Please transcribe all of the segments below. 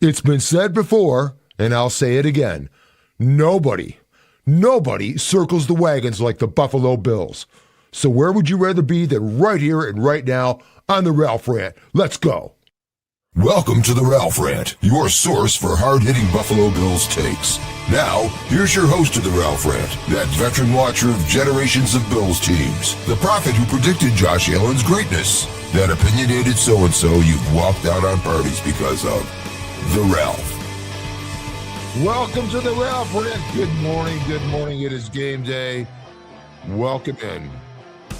It's been said before, and I'll say it again. Nobody circles the wagons like the Buffalo Bills. So where would you rather be than right here and right now on the Ralph Rant? Let's go. Welcome to the Ralph Rant, your source for hard-hitting Buffalo Bills takes. Now, here's your host of the Ralph Rant, that veteran watcher of generations of Bills teams, the prophet who predicted Josh Allen's greatness, that opinionated so-and-so you've walked out on parties because of, the Ralph. Welcome to the Ralph Rant. Good morning. It is game day. Welcome in. I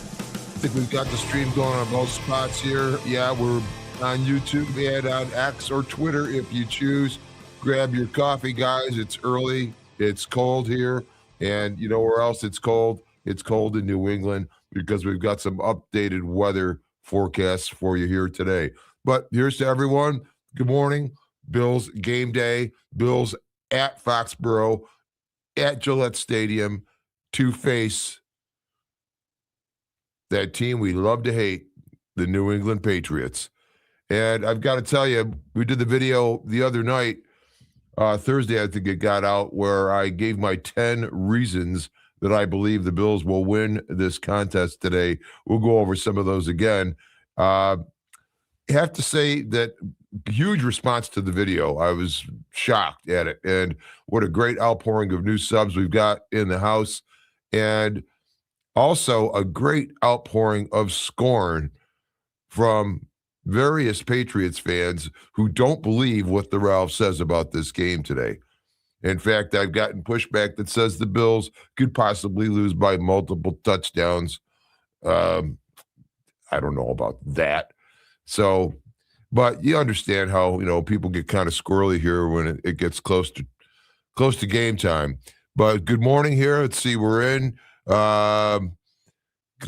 think we've got the stream going on both spots here. Yeah, we're on YouTube and on X or Twitter if you choose. Grab your coffee, guys. It's early. It's cold here. And you know where else it's cold? It's cold in New England because we've got some updated weather forecasts for you here today. But here's to everyone. Good morning. Bills game day. Bills at Foxborough, at Gillette Stadium to face that team we love to hate, the New England Patriots. And I've got to tell you, we did the video the other night, Thursday, I think it got out, where I gave my 10 reasons that I believe the Bills will win this contest today. We'll go over some of those again. I have to say that huge response to the video. I was shocked at it. And what a great outpouring of new subs we've got in the house. And also a great outpouring of scorn from various Patriots fans who don't believe what the Ralph says about this game today. In fact, I've gotten pushback that says the Bills could possibly lose by multiple touchdowns. I don't know about that. So, but you understand how, people get kind of squirrely here when it gets close to game time. But good morning here. Let's see, we're in. A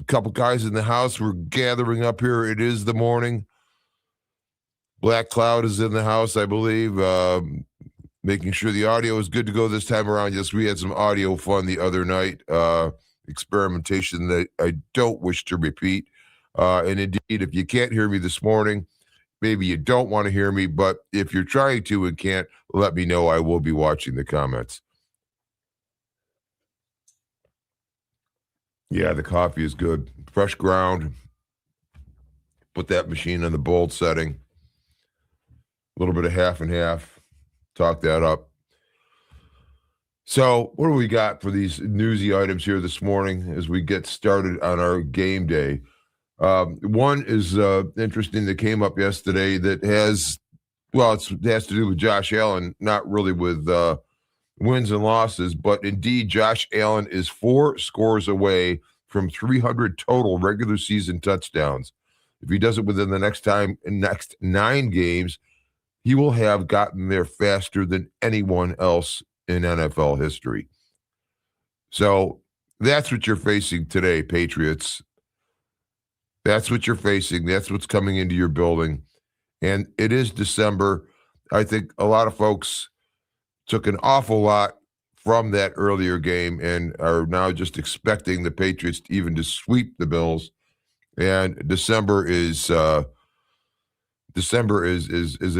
couple guys in the house. We're gathering up here. It is the morning. Black Cloud is in the house, I believe. Making sure the audio is good to go this time around. Yes, we had some audio fun the other night. Experimentation that I don't wish to repeat. And indeed, if you can't hear me this morning, maybe you don't want to hear me, but if you're trying to and can't, let me know. I will be watching the comments. Yeah, the coffee is good. Fresh ground. Put that machine on the bold setting. A little bit of half and half. Talk that up. So what do we got for these newsy items here this morning as we get started on our game day? One is interesting that came up yesterday that has to do with Josh Allen, not really with wins and losses, but indeed Josh Allen is 4 scores away from 300 total regular season touchdowns. If he does it within the next 9 games, he will have gotten there faster than anyone else in NFL history. So that's what you're facing today, Patriots. That's what you're facing. That's what's coming into your building. And it is December. I think a lot of folks took an awful lot from that earlier game and are now just expecting the Patriots even to sweep the Bills. And December is a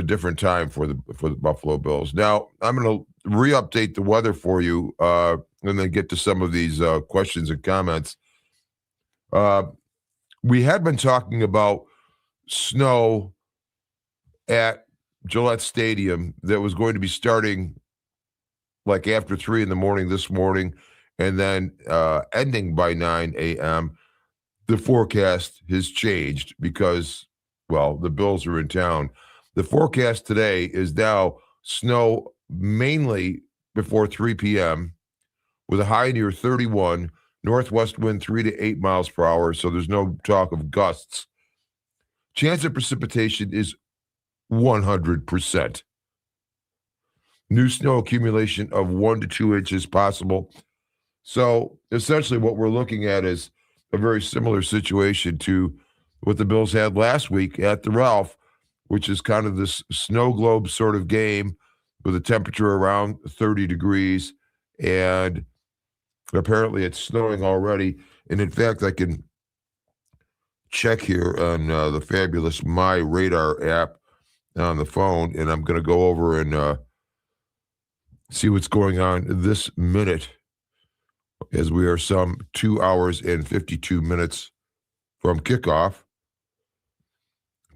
different time for the Buffalo Bills. Now, I'm going to re-update the weather for you and then get to some of these questions and comments. We had been talking about snow at Gillette Stadium that was going to be starting like after 3 a.m. this morning and then ending by 9 a.m. The forecast has changed because, the Bills are in town. The forecast today is now snow mainly before 3 p.m. with a high near 31, northwest wind 3 to 8 miles per hour, so there's no talk of gusts. Chance of precipitation is 100%. New snow accumulation of 1 to 2 inches possible. So essentially what we're looking at is a very similar situation to what the Bills had last week at the Ralph, which is kind of this snow globe sort of game with a temperature around 30 degrees. And apparently it's snowing already. And in fact, I can check here on the fabulous My Radar app on the phone, and I'm going to go over and see what's going on this minute, as we are some 2 hours and 52 minutes from kickoff.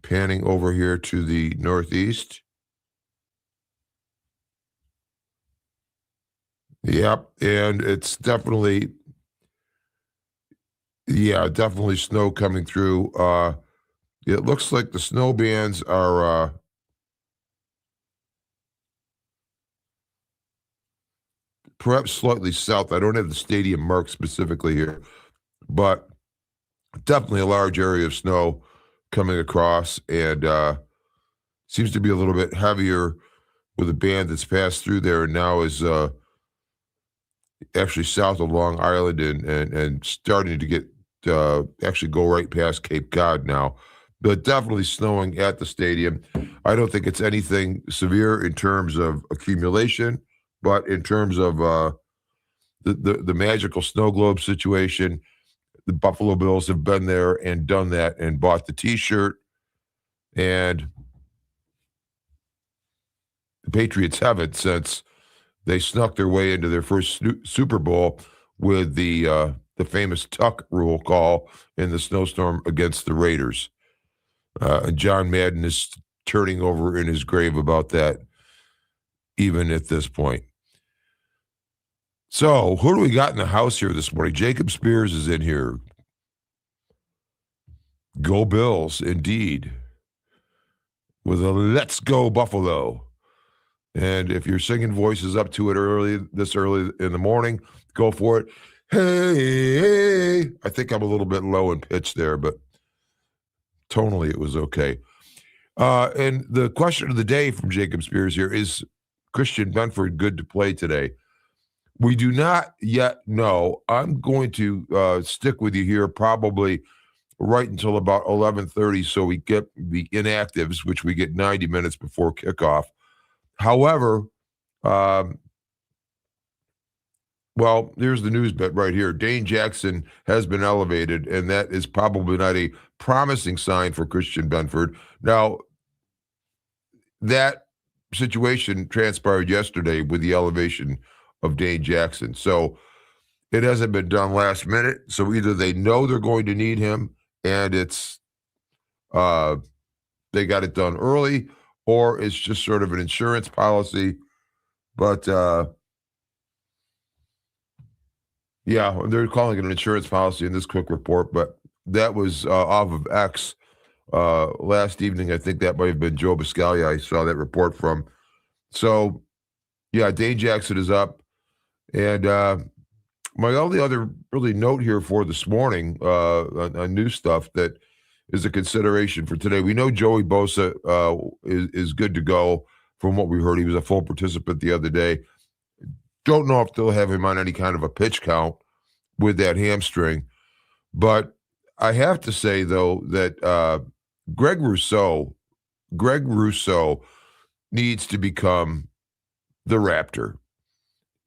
Panning over here to the northeast. Yep, and it's definitely snow coming through. It looks like the snow bands are perhaps slightly south. I don't have the stadium marked specifically here, but definitely a large area of snow coming across, and seems to be a little bit heavier with a band that's passed through there and now is actually south of Long Island and starting to get actually go right past Cape Cod now. But definitely snowing at the stadium. I don't think it's anything severe in terms of accumulation, but in terms of the magical snow globe situation, the Buffalo Bills have been there and done that and bought the T-shirt, and the Patriots haven't, since they snuck their way into their first Super Bowl with the famous tuck rule call in the snowstorm against the Raiders. John Madden is turning over in his grave about that, even at this point. So, who do we got in the house here this morning? Jacob Spears is in here. Go Bills, indeed. With a "Let's Go Buffalo." And if your singing voice is up to it this early in the morning, go for it. Hey, I think I'm a little bit low in pitch there, but tonally it was okay. And the question of the day from Jacob Spears here is, Christian Benford good to play today? We do not yet know. I'm going to stick with you here probably right until about 11:30, so we get the inactives, which we get 90 minutes before kickoff. However, well, here's the news bit right here. Dane Jackson has been elevated, and that is probably not a promising sign for Christian Benford. Now, that situation transpired yesterday with the elevation of Dane Jackson. So it hasn't been done last minute. So either they know they're going to need him and it's they got it done early, or it's just sort of an insurance policy. But yeah, they're calling it an insurance policy in this quick report, but that was off of X last evening. I think that might have been Joe Biscaglia I saw that report from. So, yeah, Dane Jackson is up. And my only other really note here for this morning on new stuff that is a consideration for today. We know Joey Bosa is good to go from what we heard. He was a full participant the other day. Don't know if they'll have him on any kind of a pitch count with that hamstring. But I have to say, though, that Greg Rousseau needs to become the Raptor.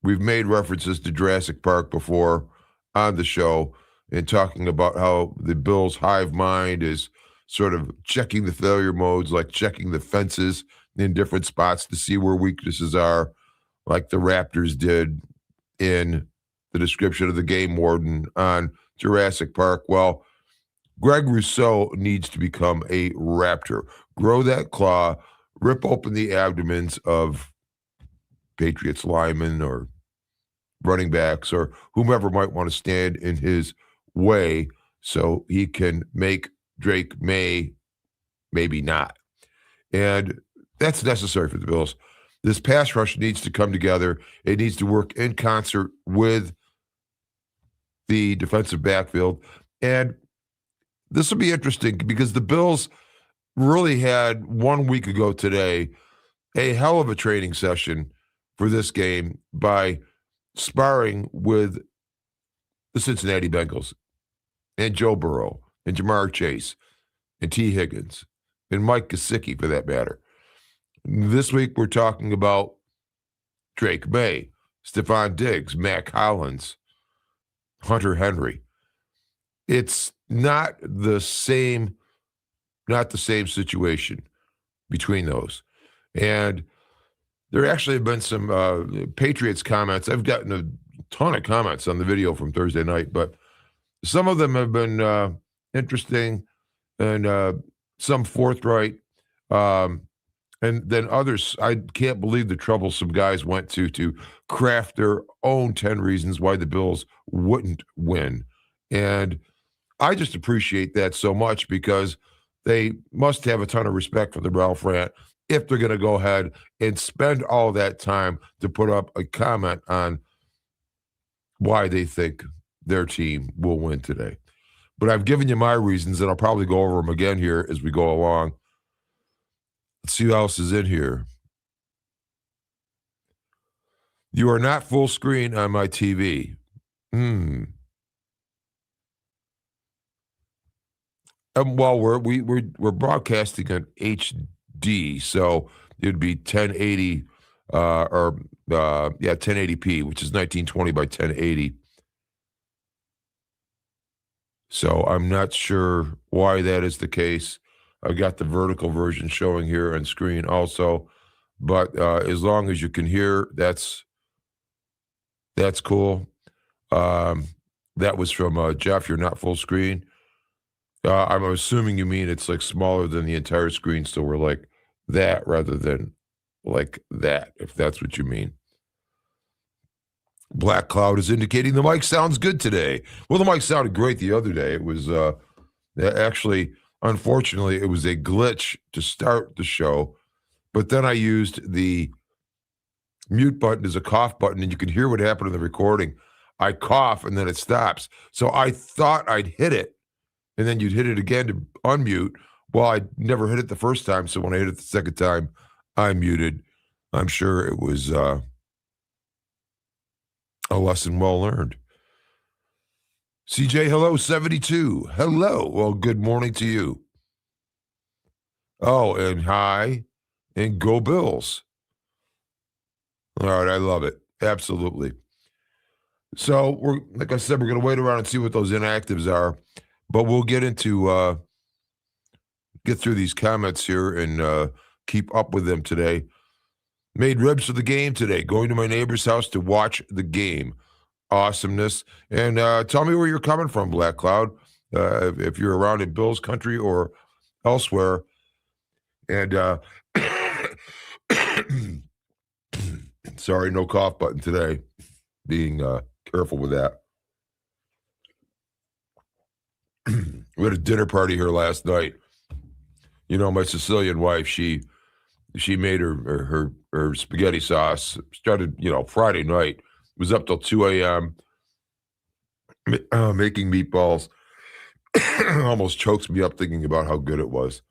We've made references to Jurassic Park before on the show and talking about how the Bills' hive mind is sort of checking the failure modes, like checking the fences in different spots to see where weaknesses are, like the Raptors did in the description of the game warden on Jurassic Park. Well, Greg Rousseau needs to become a Raptor. Grow that claw, rip open the abdomens of Patriots linemen or running backs or whomever might want to stand in his way so he can make Drake May, maybe not. And that's necessary for the Bills. This pass rush needs to come together. It needs to work in concert with the defensive backfield. And this will be interesting because the Bills really had 1 week ago today a hell of a training session for this game by sparring with the Cincinnati Bengals and Joe Burrow and Jamar Chase and T. Higgins and Mike Gesicki, for that matter. This week we're talking about Drake May, Stephon Diggs, Matt Collins, Hunter Henry. It's not the same situation. between those. And there actually have been some Patriots comments. I've gotten a ton of comments on the video from Thursday night, but some of them have been interesting and some forthright. Um, and then others, I can't believe the trouble some guys went to craft their own 10 reasons why the Bills wouldn't win. And I just appreciate that so much because they must have a ton of respect for the Ralph Rant if they're going to go ahead and spend all that time to put up a comment on why they think their team will win today. But I've given you my reasons, and I'll probably go over them again here as we go along. Let's see who else is in here. You are not full screen on my TV. Well, we're broadcasting on HD, so it'd be 1080 1080p, which is 1920 by 1080. So I'm not sure why that is the case. I've got the vertical version showing here on screen also, but as long as you can hear, that's cool. That was from Jeff. You're not full screen. I'm assuming you mean it's like smaller than the entire screen, so we're like that rather than like that, if that's what you mean. Black Cloud is indicating the mic sounds good today. Well, the mic sounded great the other day. It was actually, unfortunately, it was a glitch to start the show, but then I used the mute button as a cough button, and you can hear what happened in the recording. I cough, and then it stops. So I thought I'd hit it, and then you'd hit it again to unmute. Well, I never hit it the first time, so when I hit it the second time, I muted. I'm sure it was a lesson well learned. CJ, hello, 72. Hello. Well, good morning to you. Oh, and hi, and go Bills. All right, I love it. Absolutely. So like I said, we're going to wait around and see what those inactives are, but we'll get through these comments here and keep up with them today. Made ribs for the game today. Going to my neighbor's house to watch the game. Awesomeness. And tell me where you're coming from, Black Cloud, if you're around in Bills country or elsewhere. And sorry, no cough button today. Being careful with that. We had a dinner party here last night. You know, my Sicilian wife, she made her spaghetti sauce. Started, Friday night. Was up till 2 a.m. Making meatballs. Almost chokes me up thinking about how good it was.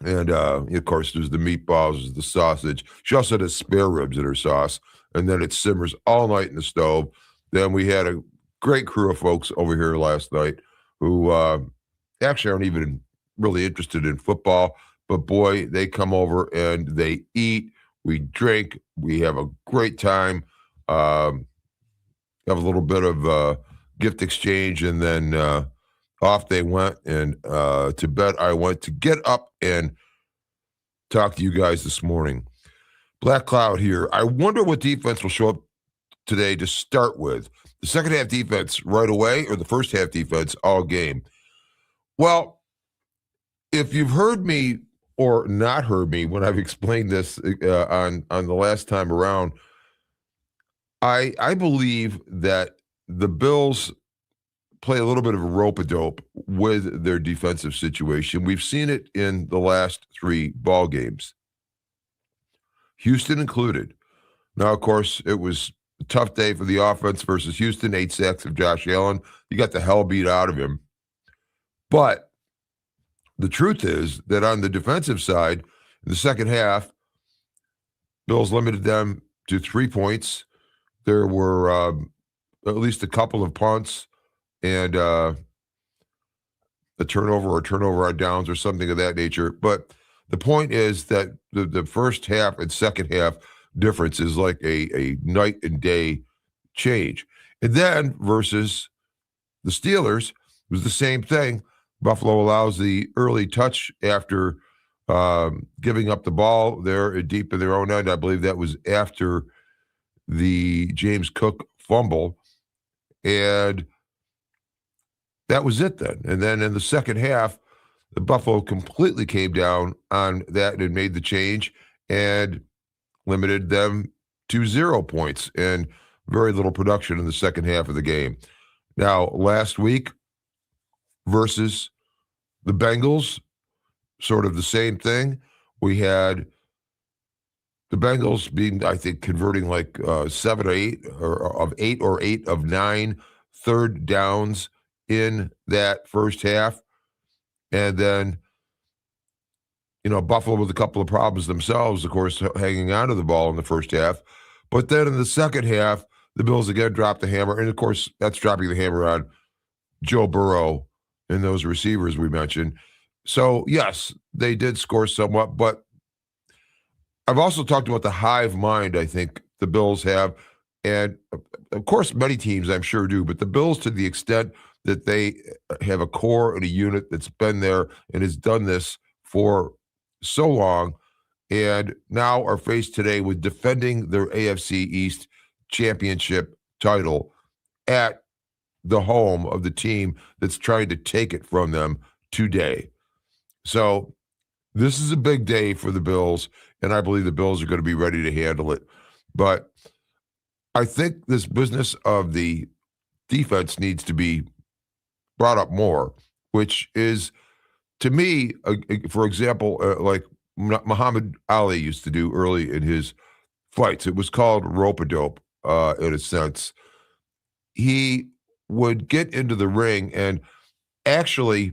And, of course, there's the meatballs, there's the sausage. She also has spare ribs in her sauce. And then it simmers all night in the stove. Then we had a great crew of folks over here last night who actually aren't even really interested in football. But, boy, they come over and they eat. We drink. We have a great time. Have a little bit of gift exchange, and then off they went. And to bed I went to get up and talk to you guys this morning. Black Cloud here. I wonder what defense will show up today to start with. The second half defense right away or the first half defense all game? Well, if you've heard me or not heard me when I've explained this on the last time around, I believe that the Bills play a little bit of a rope-a-dope with their defensive situation. We've seen it in the last 3 ball games, Houston included. Now, of course, it was a tough day for the offense versus Houston, 8 sacks of Josh Allen. You got the hell beat out of him. But the truth is that on the defensive side, in the second half, Bills limited them to 3 points. There were at least a couple of punts and a turnover on downs or something of that nature. But the point is that the first half and second half difference is like a night and day change. And then versus the Steelers, it was the same thing. Buffalo allows the early touch after giving up the ball there deep in their own end. I believe that was after the James Cook fumble. And that was it then. And then in the second half, the Buffalo completely came down on that and made the change and limited them to 0 points and very little production in the second half of the game. Now, last week versus the Bengals, sort of the same thing. We had the Bengals being, I think, converting like 7 or 8 or 8 of 9 third downs in that first half. And then, Buffalo with a couple of problems themselves, of course, hanging on to the ball in the first half. But then in the second half, the Bills again dropped the hammer. And, of course, that's dropping the hammer on Joe Burrow and those receivers we mentioned. So, yes, they did score somewhat. But I've also talked about the hive mind I think the Bills have. And, of course, many teams I'm sure do. But the Bills, to the extent that they have a core and a unit that's been there and has done this for so long, and now are faced today with defending their AFC East championship title at the home of the team that's trying to take it from them today. So this is a big day for the Bills, and I believe the Bills are going to be ready to handle it. But I think this business of the defense needs to be brought up more, which is, to me, for example, like Muhammad Ali used to do early in his fights. It was called rope-a-dope, in a sense. He would get into the ring and actually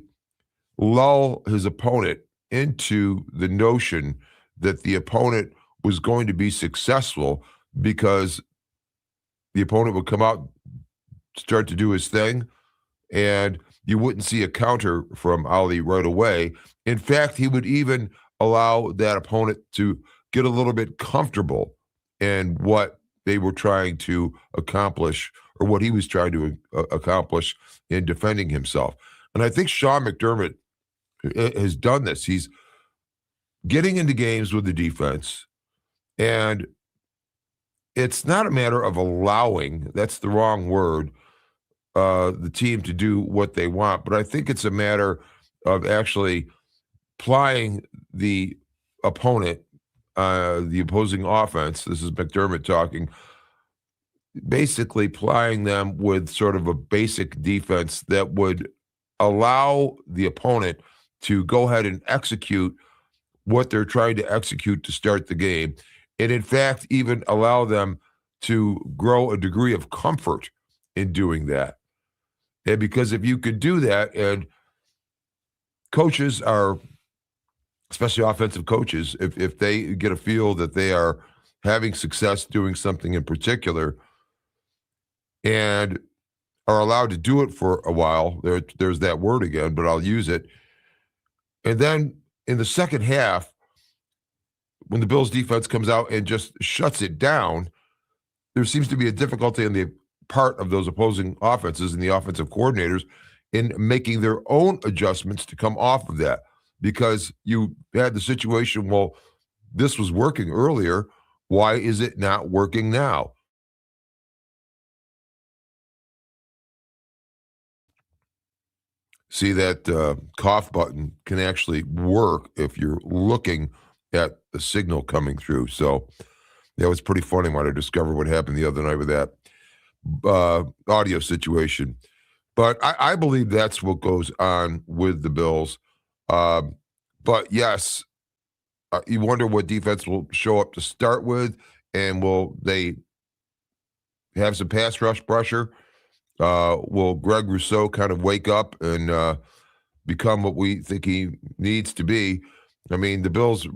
lull his opponent into the notion that the opponent was going to be successful because the opponent would come out, start to do his thing, and you wouldn't see a counter from Ali right away. In fact, he would even allow that opponent to get a little bit comfortable in what they were trying to accomplish or what he was trying to accomplish in defending himself. And I think Sean McDermott has done this. He's getting into games with the defense, and it's not a matter of allowing, that's the wrong word, the team to do what they want. But I think it's a matter of actually plying the opponent, the opposing offense, this is McDermott talking, basically plying them with sort of a basic defense that would allow the opponent to go ahead and execute what they're trying to execute to start the game. And in fact, even allow them to grow a degree of comfort in doing that. And because if you could do that, and coaches are, especially offensive coaches, if they get a feel that they are having success doing something in particular and are allowed to do it for a while, there's that word again, but I'll use it. And then in the second half, when the Bills defense comes out and just shuts it down, there seems to be a difficulty on the part of those opposing offenses and the offensive coordinators in making their own adjustments to come off of that, because you had the situation, well, this was working earlier. Why is it not working now? See, that cough button can actually work if you're looking at the signal coming through. So that was pretty funny when I discovered what happened the other night with that audio situation. But I believe that's what goes on with the Bills. But yes, you wonder what defense will show up to start with, and will they have some pass rush pressure? Will Greg Rousseau kind of wake up and become what we think he needs to be? I mean, the Bills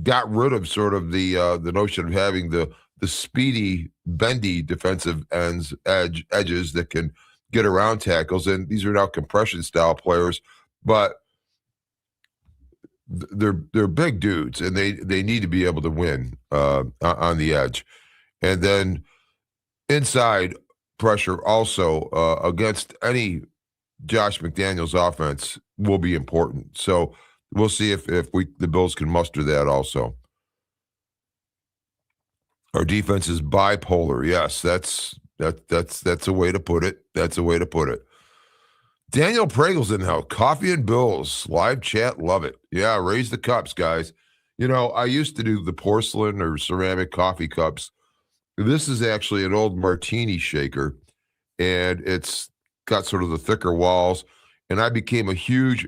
got rid of sort of the notion of having the speedy, bendy defensive edges that can get around tackles, and these are now compression style players, but they're big dudes, and they need to be able to win on the edge. And then inside pressure also against any Josh McDaniels offense will be important. So we'll see if the Bills can muster that also. Our defense is bipolar. Yes, that's a way to put it. That's a way to put it. Daniel Pragel's in now. Coffee and Bills live chat. Love it. Yeah, raise the cups, guys. You know, I used to do the porcelain or ceramic coffee cups. This is actually an old martini shaker, and it's got sort of the thicker walls. And I became a huge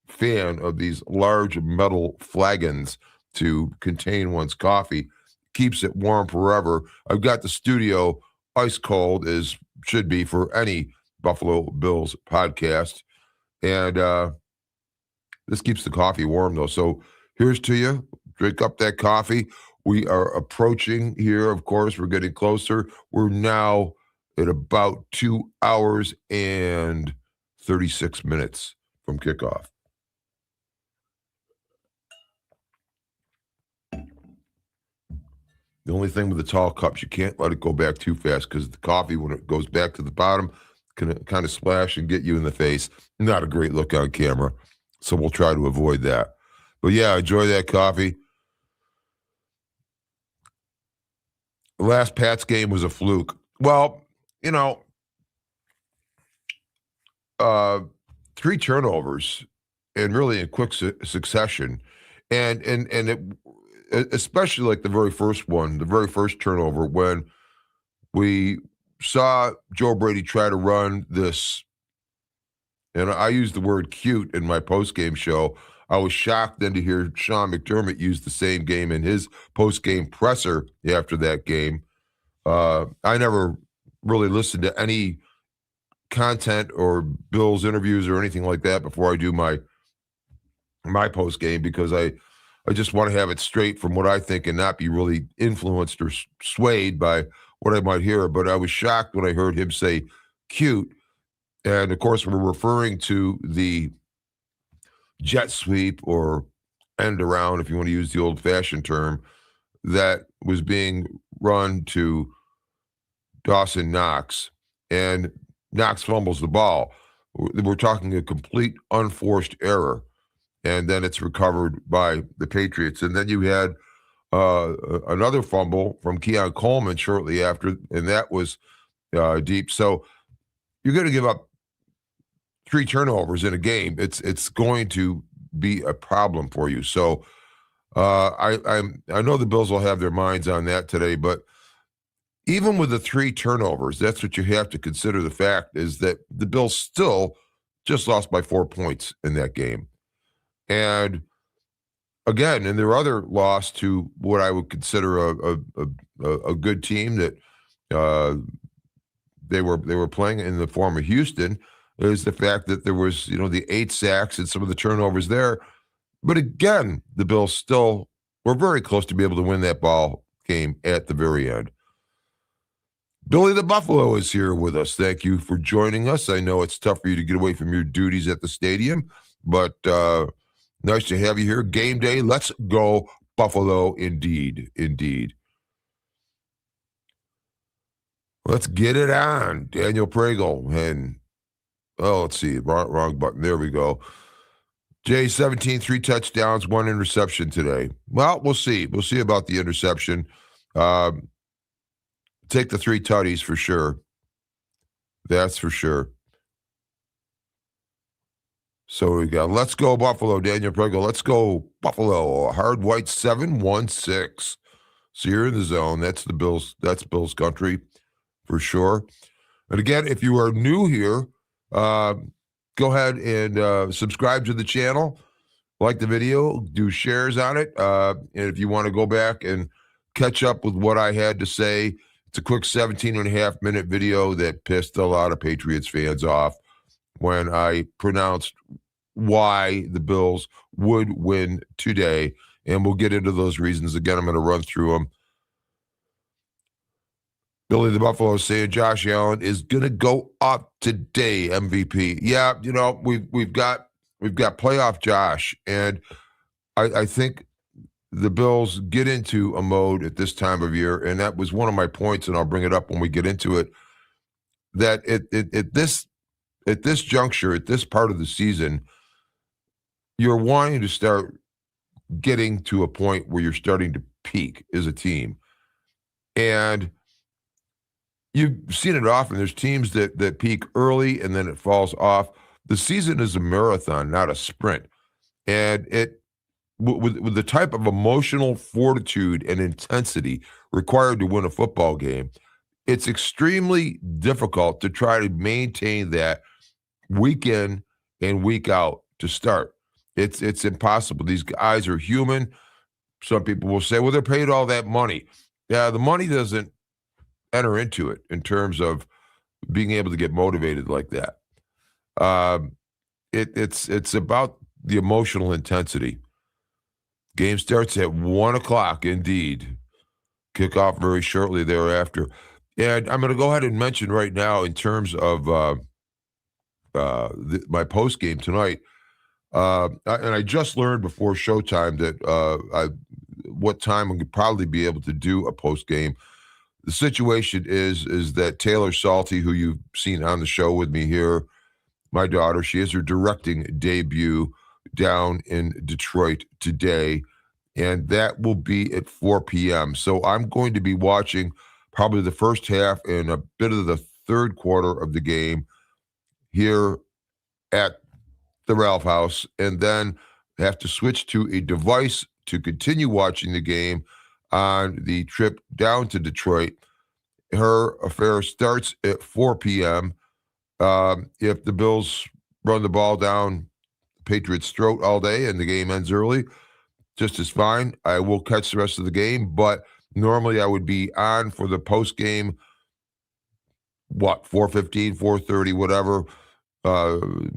fan of these large metal flagons to contain one's coffee. Keeps it warm forever. I've got the studio ice cold, as should be for any Buffalo Bills podcast. And this keeps the coffee warm, though. So here's to you. Drink up that coffee. We are approaching here, of course. We're getting closer. We're now at about 2 hours and 36 minutes from kickoff. The only thing with the tall cups, you can't let it go back too fast because the coffee, when it goes back to the bottom, can kind of splash and get you in the face. Not a great look on camera. So we'll try to avoid that. But yeah, enjoy that coffee. The last Pats game was a fluke. Well, you know, 3 turnovers and really in quick succession. And it, especially like the very first one, the very first turnover, when we saw Joe Brady try to run this, and I used the word cute in my post-game show. I was shocked then to hear Sean McDermott use the same game in his post-game presser after that game. I never really listened to any content or Bills interviews or anything like that before I do my post-game, because I just want to have it straight from what I think and not be really influenced or swayed by what I might hear. But I was shocked when I heard him say cute. And of course, we're referring to the jet sweep or end around, if you want to use the old fashioned term, that was being run to Dawson Knox. And Knox fumbles the ball. We're talking a complete unforced error. And then it's recovered by the Patriots. And then you had another fumble from Keon Coleman shortly after, and that was deep. So you're going to give up 3 turnovers in a game. It's going to be a problem for you. So I know the Bills will have their minds on that today, but even with the 3 turnovers, that's what you have to consider. The fact is that the Bills still just lost by 4 points in that game. And again, in their other loss to what I would consider a good team that they were playing in the form of Houston, is the fact that there was, the 8 sacks and some of the turnovers there. But again, the Bills still were very close to be able to win that ball game at the very end. Billy the Buffalo is here with us. Thank you for joining us. I know it's tough for you to get away from your duties at the stadium, but nice to have you here. Game day. Let's go Buffalo. Indeed. Indeed. Let's get it on. Daniel Pregel. And, let's see. Wrong button. There we go. Jay, 17, 3 touchdowns, 1 interception today. Well, we'll see. We'll see about the interception. Take the 3 tutties for sure. That's for sure. So we got Let's Go Buffalo, Daniel Pregel. Let's go Buffalo. Hard white 7-1-6. So you're in the zone. That's the Bills. That's Bills country for sure. And again, if you are new here, go ahead and subscribe to the channel, like the video, do shares on it. And if you want to go back and catch up with what I had to say, it's a quick 17.5-minute video that pissed a lot of Patriots fans off when I pronounced why the Bills would win today. And we'll get into those reasons. Again, I'm going to run through them. Billy the Buffalo saying Josh Allen is going to go up today, MVP. Yeah, we've got playoff Josh, and I think the Bills get into a mode at this time of year, and that was one of my points, and I'll bring it up when we get into it, that at this juncture, at this part of the season, you're wanting to start getting to a point where you're starting to peak as a team. And you've seen it often. There's teams that peak early and then it falls off. The season is a marathon, not a sprint. And with the type of emotional fortitude and intensity required to win a football game, it's extremely difficult to try to maintain that week in and week out to start. It's impossible. These guys are human. Some people will say, well, they're paid all that money. Yeah, the money doesn't enter into it in terms of being able to get motivated like that. It's about the emotional intensity. Game starts at 1:00, indeed. Kickoff very shortly thereafter. And I'm going to go ahead and mention right now, in terms of my post game tonight, and I just learned before showtime that what time I could probably be able to do a post game. The situation is that Taylor Salty, who you've seen on the show with me here, my daughter, she has her directing debut down in Detroit today, and that will be at 4 p.m. So I'm going to be watching probably the first half and a bit of the third quarter of the game here at the Ralph House, and then have to switch to a device to continue watching the game on the trip down to Detroit. Her affair starts at 4 p.m. If the Bills run the ball down Patriots' throat all day and the game ends early, just as fine. I will catch the rest of the game, but normally I would be on for the post game, 4:15, 4:30, whatever,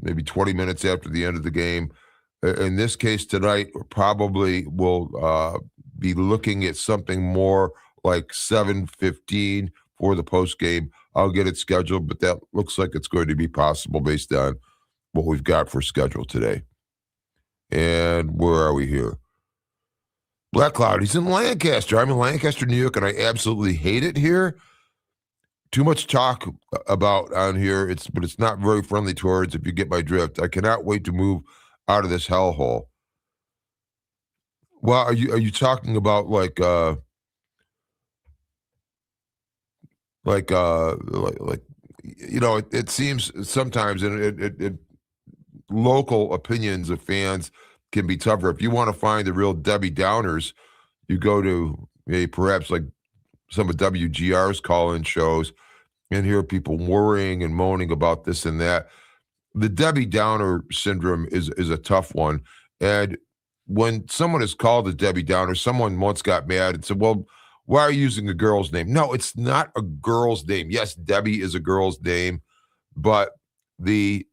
maybe 20 minutes after the end of the game. In this case tonight, probably will be looking at something more like 7:15 for the post game. I'll get it scheduled, but that looks like it's going to be possible based on what we've got for schedule today. And where are we here? Black Cloud, he's in Lancaster. I'm in Lancaster, New York, and I absolutely hate it here. Too much talk about on here, but it's not very friendly towards, if you get my drift. I cannot wait to move out of this hellhole. Well, are you talking about like it seems sometimes, and it local opinions of fans can be tougher. If you want to find the real Debbie Downers, you go to perhaps like some of WGR's call-in shows and hear people worrying and moaning about this and that. The Debbie Downer syndrome is a tough one. And when someone is called a Debbie Downer, someone once got mad and said, well, why are you using a girl's name? No, it's not a girl's name. Yes, Debbie is a girl's name, but the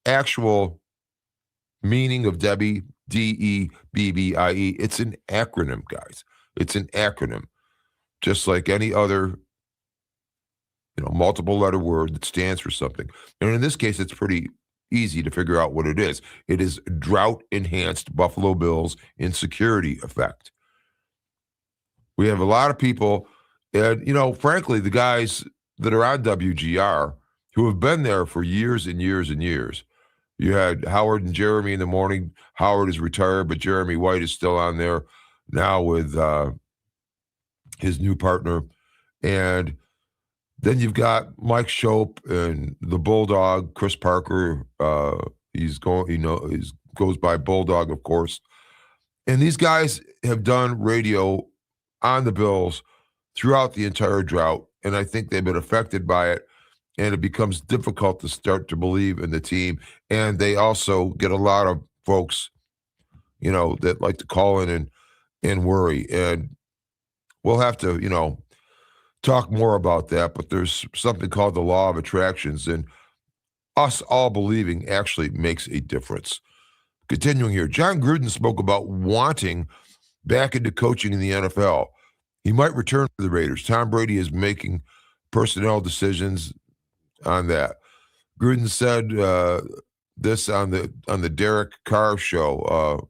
actual meaning of Debbie, Debbie, it's an acronym, guys. It's an acronym, just like any other, multiple letter word that stands for something. And in this case, it's pretty easy to figure out what it is. It is Drought Enhanced Buffalo Bills Insecurity Effect. We have a lot of people, and, frankly, the guys that are on WGR who have been there for years and years and years. You had Howard and Jeremy in the morning. Howard is retired, but Jeremy White is still on there now with his new partner. And then you've got Mike Shope and the Bulldog, Chris Parker. He's goes by Bulldog, of course. And these guys have done radio on the Bills throughout the entire drought, and I think they've been affected by it. And it becomes difficult to start to believe in the team. And they also get a lot of folks, that like to call in and worry. And we'll have to, talk more about that. But there's something called the law of attractions. And us all believing actually makes a difference. Continuing here, John Gruden spoke about wanting back into coaching in the NFL. He might return to the Raiders. Tom Brady is making personnel decisions on that. Gruden said this on the Derek Carr show.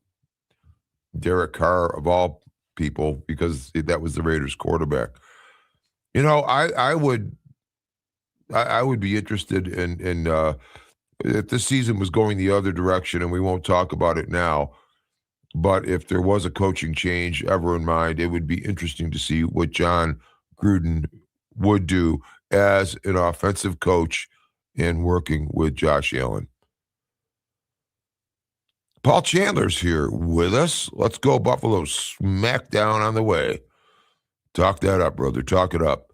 Derek Carr, of all people, because that was the Raiders quarterback. I would be interested in if this season was going the other direction, and we won't talk about it now, but if there was a coaching change ever in mind, it would be interesting to see what John Gruden would do as an offensive coach in working with Josh Allen. Paul Chandler's here with us. Let's go Buffalo Smackdown on the way. Talk that up, brother. Talk it up.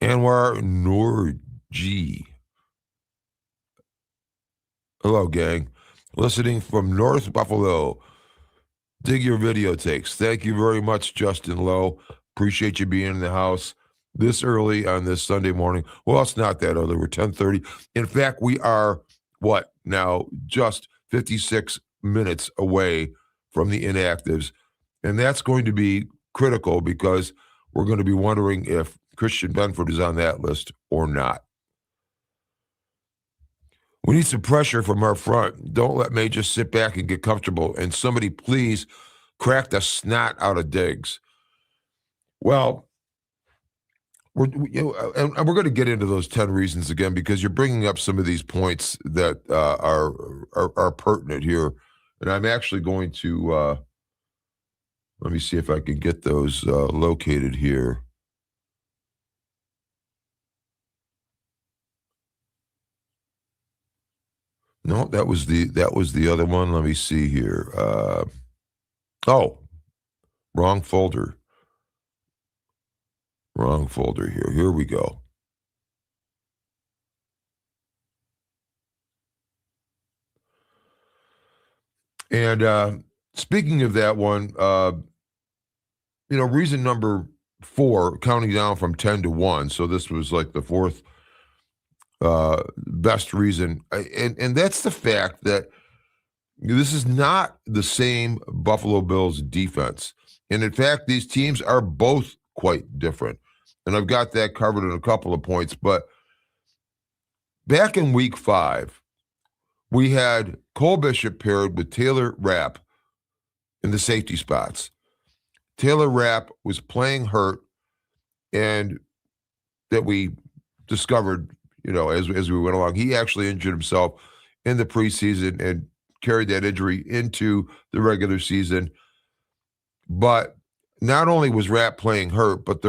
Anwar Noorji. Hello, gang. Listening from North Buffalo. Dig your video takes. Thank you very much, Justin Lowe. Appreciate you being in the house this early on this Sunday morning. Well, it's not that early. We're 10:30. In fact, we are, what, now just 56 minutes away from the inactives. And that's going to be critical because we're going to be wondering if Christian Benford is on that list or not. We need some pressure from our front. Don't let May just sit back and get comfortable. And somebody please crack the snot out of Diggs. Well, we're going to get into those 10 reasons again because you're bringing up some of these points that are pertinent here. And I'm actually going to, let me see if I can get those located here. No, that was the other one. Let me see here. Wrong folder. Wrong folder here. Here we go. And speaking of that one, reason number 4, counting down from 10 to 1. So this was like the fourth best reason. And that's the fact that this is not the same Buffalo Bills defense. And in fact, these teams are both quite different. And I've got that covered in a couple of points. But back in week 5, we had Cole Bishop paired with Taylor Rapp in the safety spots. Taylor Rapp was playing hurt, and that we discovered, as we went along, he actually injured himself in the preseason and carried that injury into the regular season. But not only was Rapp playing hurt, but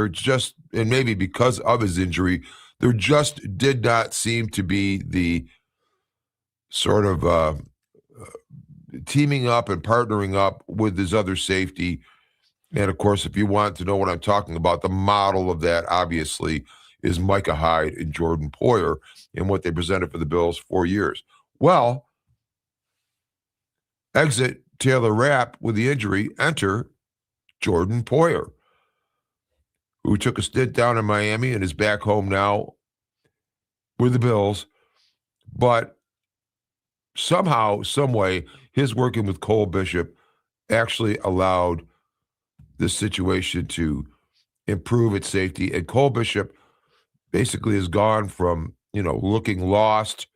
and maybe because of his injury, there just did not seem to be the sort of teaming up and partnering up with his other safety. And of course, if you want to know what I'm talking about, the model of that obviously is Micah Hyde and Jordan Poyer and what they presented for the Bills 4 years. Well, exit Taylor Rapp with the injury, enter Jordan Poyer, who took a stint down in Miami and is back home now with the Bills. But somehow, some way, his working with Cole Bishop actually allowed this situation to improve its safety. And Cole Bishop basically has gone from, looking lost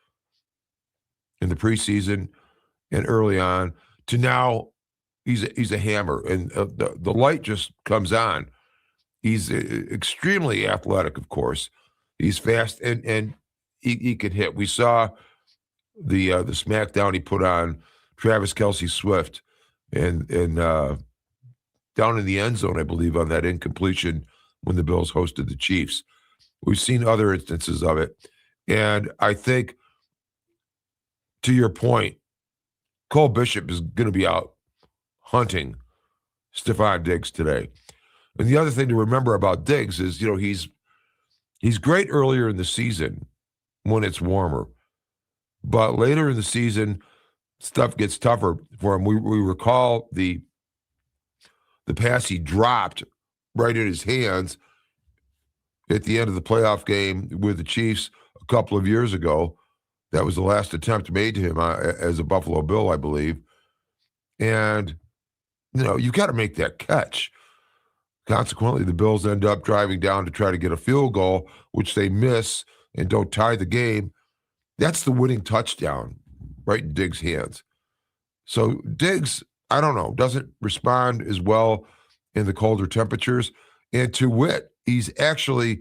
in the preseason and early on to now he's a hammer. And the light just comes on. He's extremely athletic, of course. He's fast and he can hit. We saw the smackdown he put on Travis Kelce Swift and down in the end zone, I believe, on that incompletion when the Bills hosted the Chiefs. We've seen other instances of it. And I think, to your point, Cole Bishop is going to be out hunting Stephon Diggs today. And the other thing to remember about Diggs is, he's great earlier in the season when it's warmer. But later in the season, stuff gets tougher for him. We recall the pass he dropped right in his hands at the end of the playoff game with the Chiefs a couple of years ago. That was the last attempt made to him as a Buffalo Bill, I believe. And, you've got to make that catch. Consequently, the Bills end up driving down to try to get a field goal, which they miss and don't tie the game. That's the winning touchdown right in Diggs' hands. So Diggs, I don't know, doesn't respond as well in the colder temperatures. And to wit, he's actually,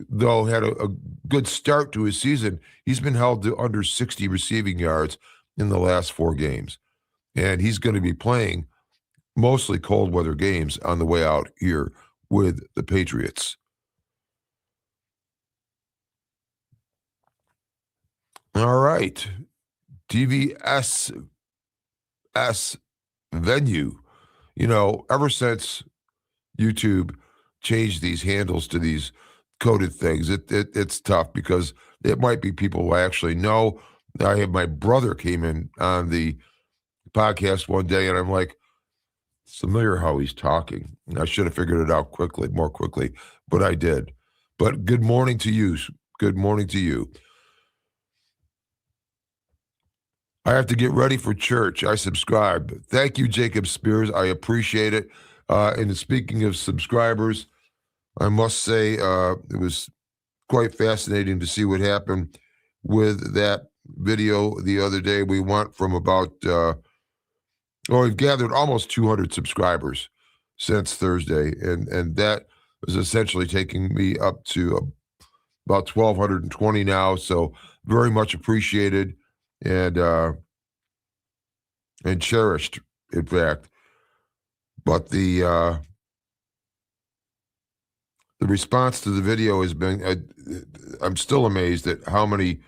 though, had a good start to his season, he's been held to under 60 receiving yards in the last 4 games. And he's going to be playing mostly cold weather games on the way out here with the Patriots. All right. DVS venue. Ever since YouTube changed these handles to these coded things, it's tough because it might be people who I actually know. I had my brother came in on the podcast one day, and I'm like, it's familiar how he's talking. And I should have figured it out more quickly, but I did. But good morning to you. Good morning to you. I have to get ready for church. I subscribe. Thank you, Jacob Spears. I appreciate it. And speaking of subscribers, I must say it was quite fascinating to see what happened with that video the other day. We went from about, we've gathered almost 200 subscribers since Thursday, and that was essentially taking me up to about 1,220 now. So very much appreciated and cherished, in fact. But the response to the video has been, I'm still amazed at how many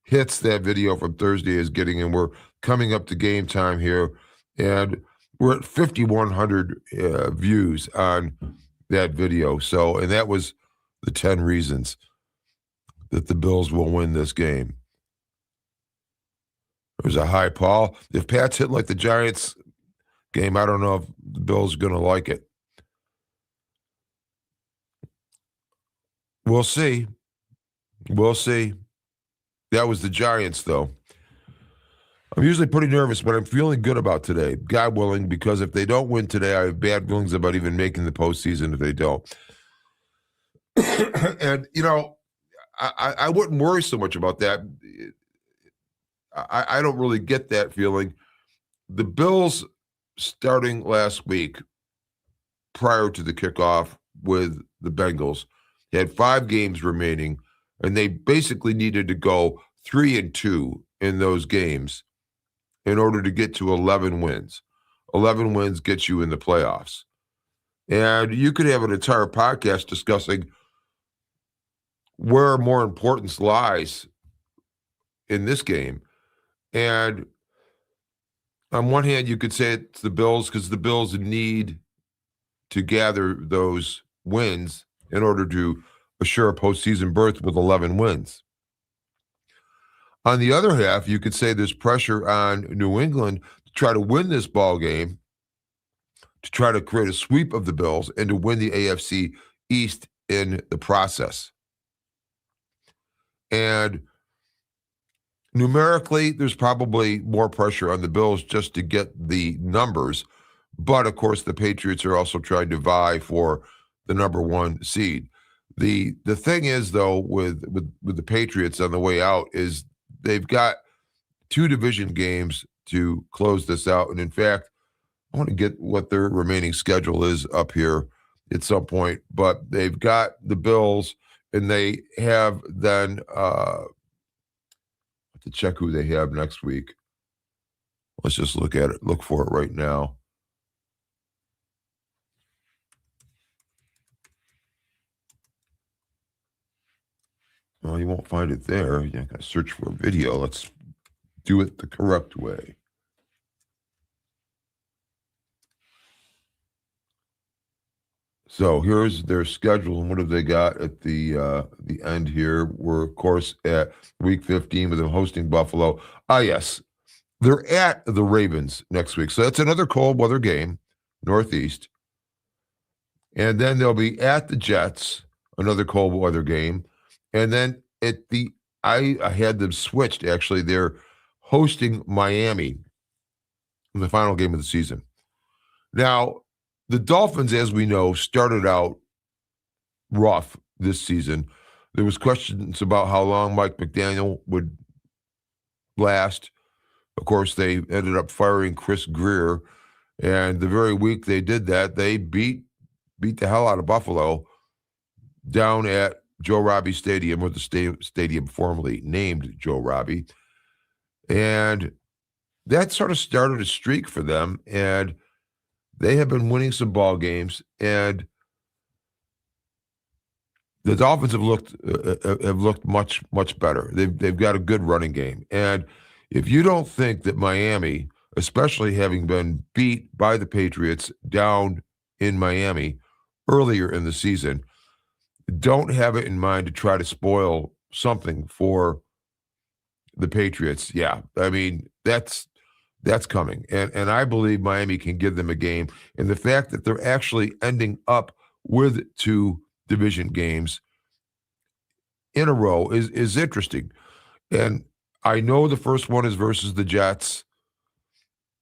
hits that video from Thursday is getting, and we're coming up to game time here, and we're at 5,100 views on that video. So, and that was the 10 reasons that the Bills will win this game. There's a high, Paul. If Pat's hit like the Giants game, I don't know if the Bills are going to like it. We'll see. We'll see. That was the Giants, though. I'm usually pretty nervous, but I'm feeling good about today, God willing, because if they don't win today, I have bad feelings about even making the postseason if they don't. And, I wouldn't worry so much about that. I don't really get that feeling. The Bills, starting last week, prior to the kickoff with the Bengals, had 5 games remaining, and they basically needed to go 3-2 in those games in order to get to 11 wins. 11 wins gets you in the playoffs. And you could have an entire podcast discussing where more importance lies in this game. And on one hand, you could say it's the Bills because the Bills need to gather those wins in order to assure a postseason berth with 11 wins. On the other half, you could say there's pressure on New England to try to win this ball game, to try to create a sweep of the Bills, and to win the AFC East in the process. And numerically, there's probably more pressure on the Bills just to get the numbers. But, of course, the Patriots are also trying to vie for the number 1 seed. The thing is, though, with the Patriots on the way out is they've got 2 division games to close this out. And, in fact, I want to get what their remaining schedule is up here at some point. But they've got the Bills, and they have then to check who they have next week. Let's just look for it right now. Well, you won't find it there. You got to search for a video. Let's do it the correct way. So here's their schedule, and what have they got at the end here? We're, of course, at week 15 with them hosting Buffalo. Yes, they're at the Ravens next week. So that's another cold weather game, Northeast. And then they'll be at the Jets, another cold weather game. And then I had them switched, actually. They're hosting Miami in the final game of the season. Now, the Dolphins, as we know, started out rough this season. There was questions about how long Mike McDaniel would last. Of course, they ended up firing Chris Greer, and the very week they did that, they beat the hell out of Buffalo down at Joe Robbie Stadium, or the stadium formerly named Joe Robbie. And that sort of started a streak for them. And they have been winning some ball games. And the Dolphins have looked much better. They've got a good running game. And if you don't think that Miami, especially having been beat by the Patriots down in Miami earlier in the season, don't have it in mind to try to spoil something for the Patriots. Yeah, I mean, that's coming. And I believe Miami can give them a game. And the fact that they're actually ending up with 2 division games in a row is interesting. And I know the first one is versus the Jets.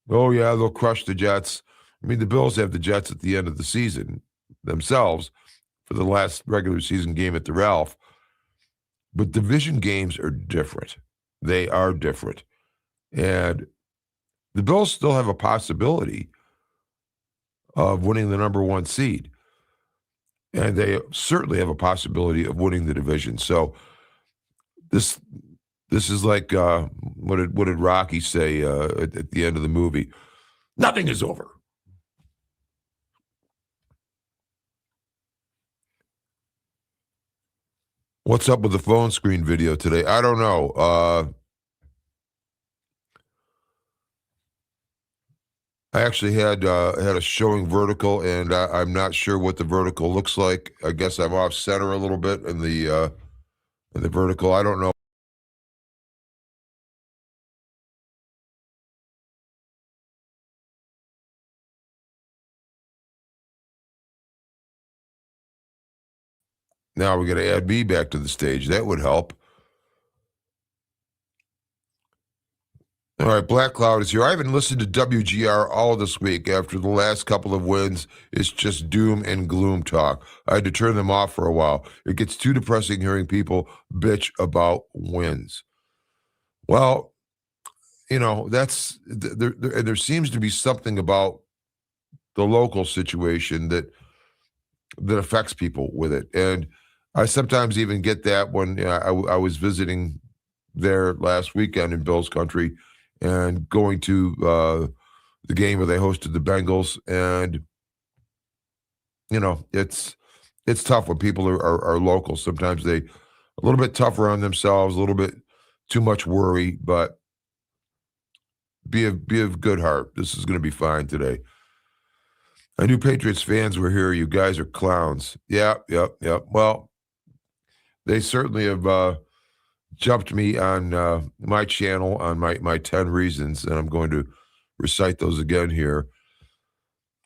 Oh, yeah, they'll crush the Jets. I mean, the Bills have the Jets at the end of the season themselves for the last regular season game at the Ralph. But division games are different. They are different. And the Bills still have a possibility of winning the number 1 seed. And they certainly have a possibility of winning the division. So this is like what did Rocky say at the end of the movie? Nothing is over. What's up with the phone screen video today? I don't know. I actually had a showing vertical, and I'm not sure what the vertical looks like. I guess I'm off center a little bit in the vertical. I don't know. Now we got to add me back to the stage. That would help. All right, Black Cloud is here. I haven't listened to WGR all this week. After the last couple of wins, it's just doom and gloom talk. I had to turn them off for a while. It gets too depressing hearing people bitch about wins. Well, that's there seems to be something about the local situation that affects people with it. And I sometimes even get that when I was visiting there last weekend in Bills country and going to the game where they hosted the Bengals. And, it's tough when people are local. Sometimes they a little bit tougher on themselves, a little bit too much worry, but be of good heart. This is going to be fine today. I knew Patriots fans were here. You guys are clowns. Yep. Well, they certainly have jumped me on my channel on my 10 reasons, and I'm going to recite those again here.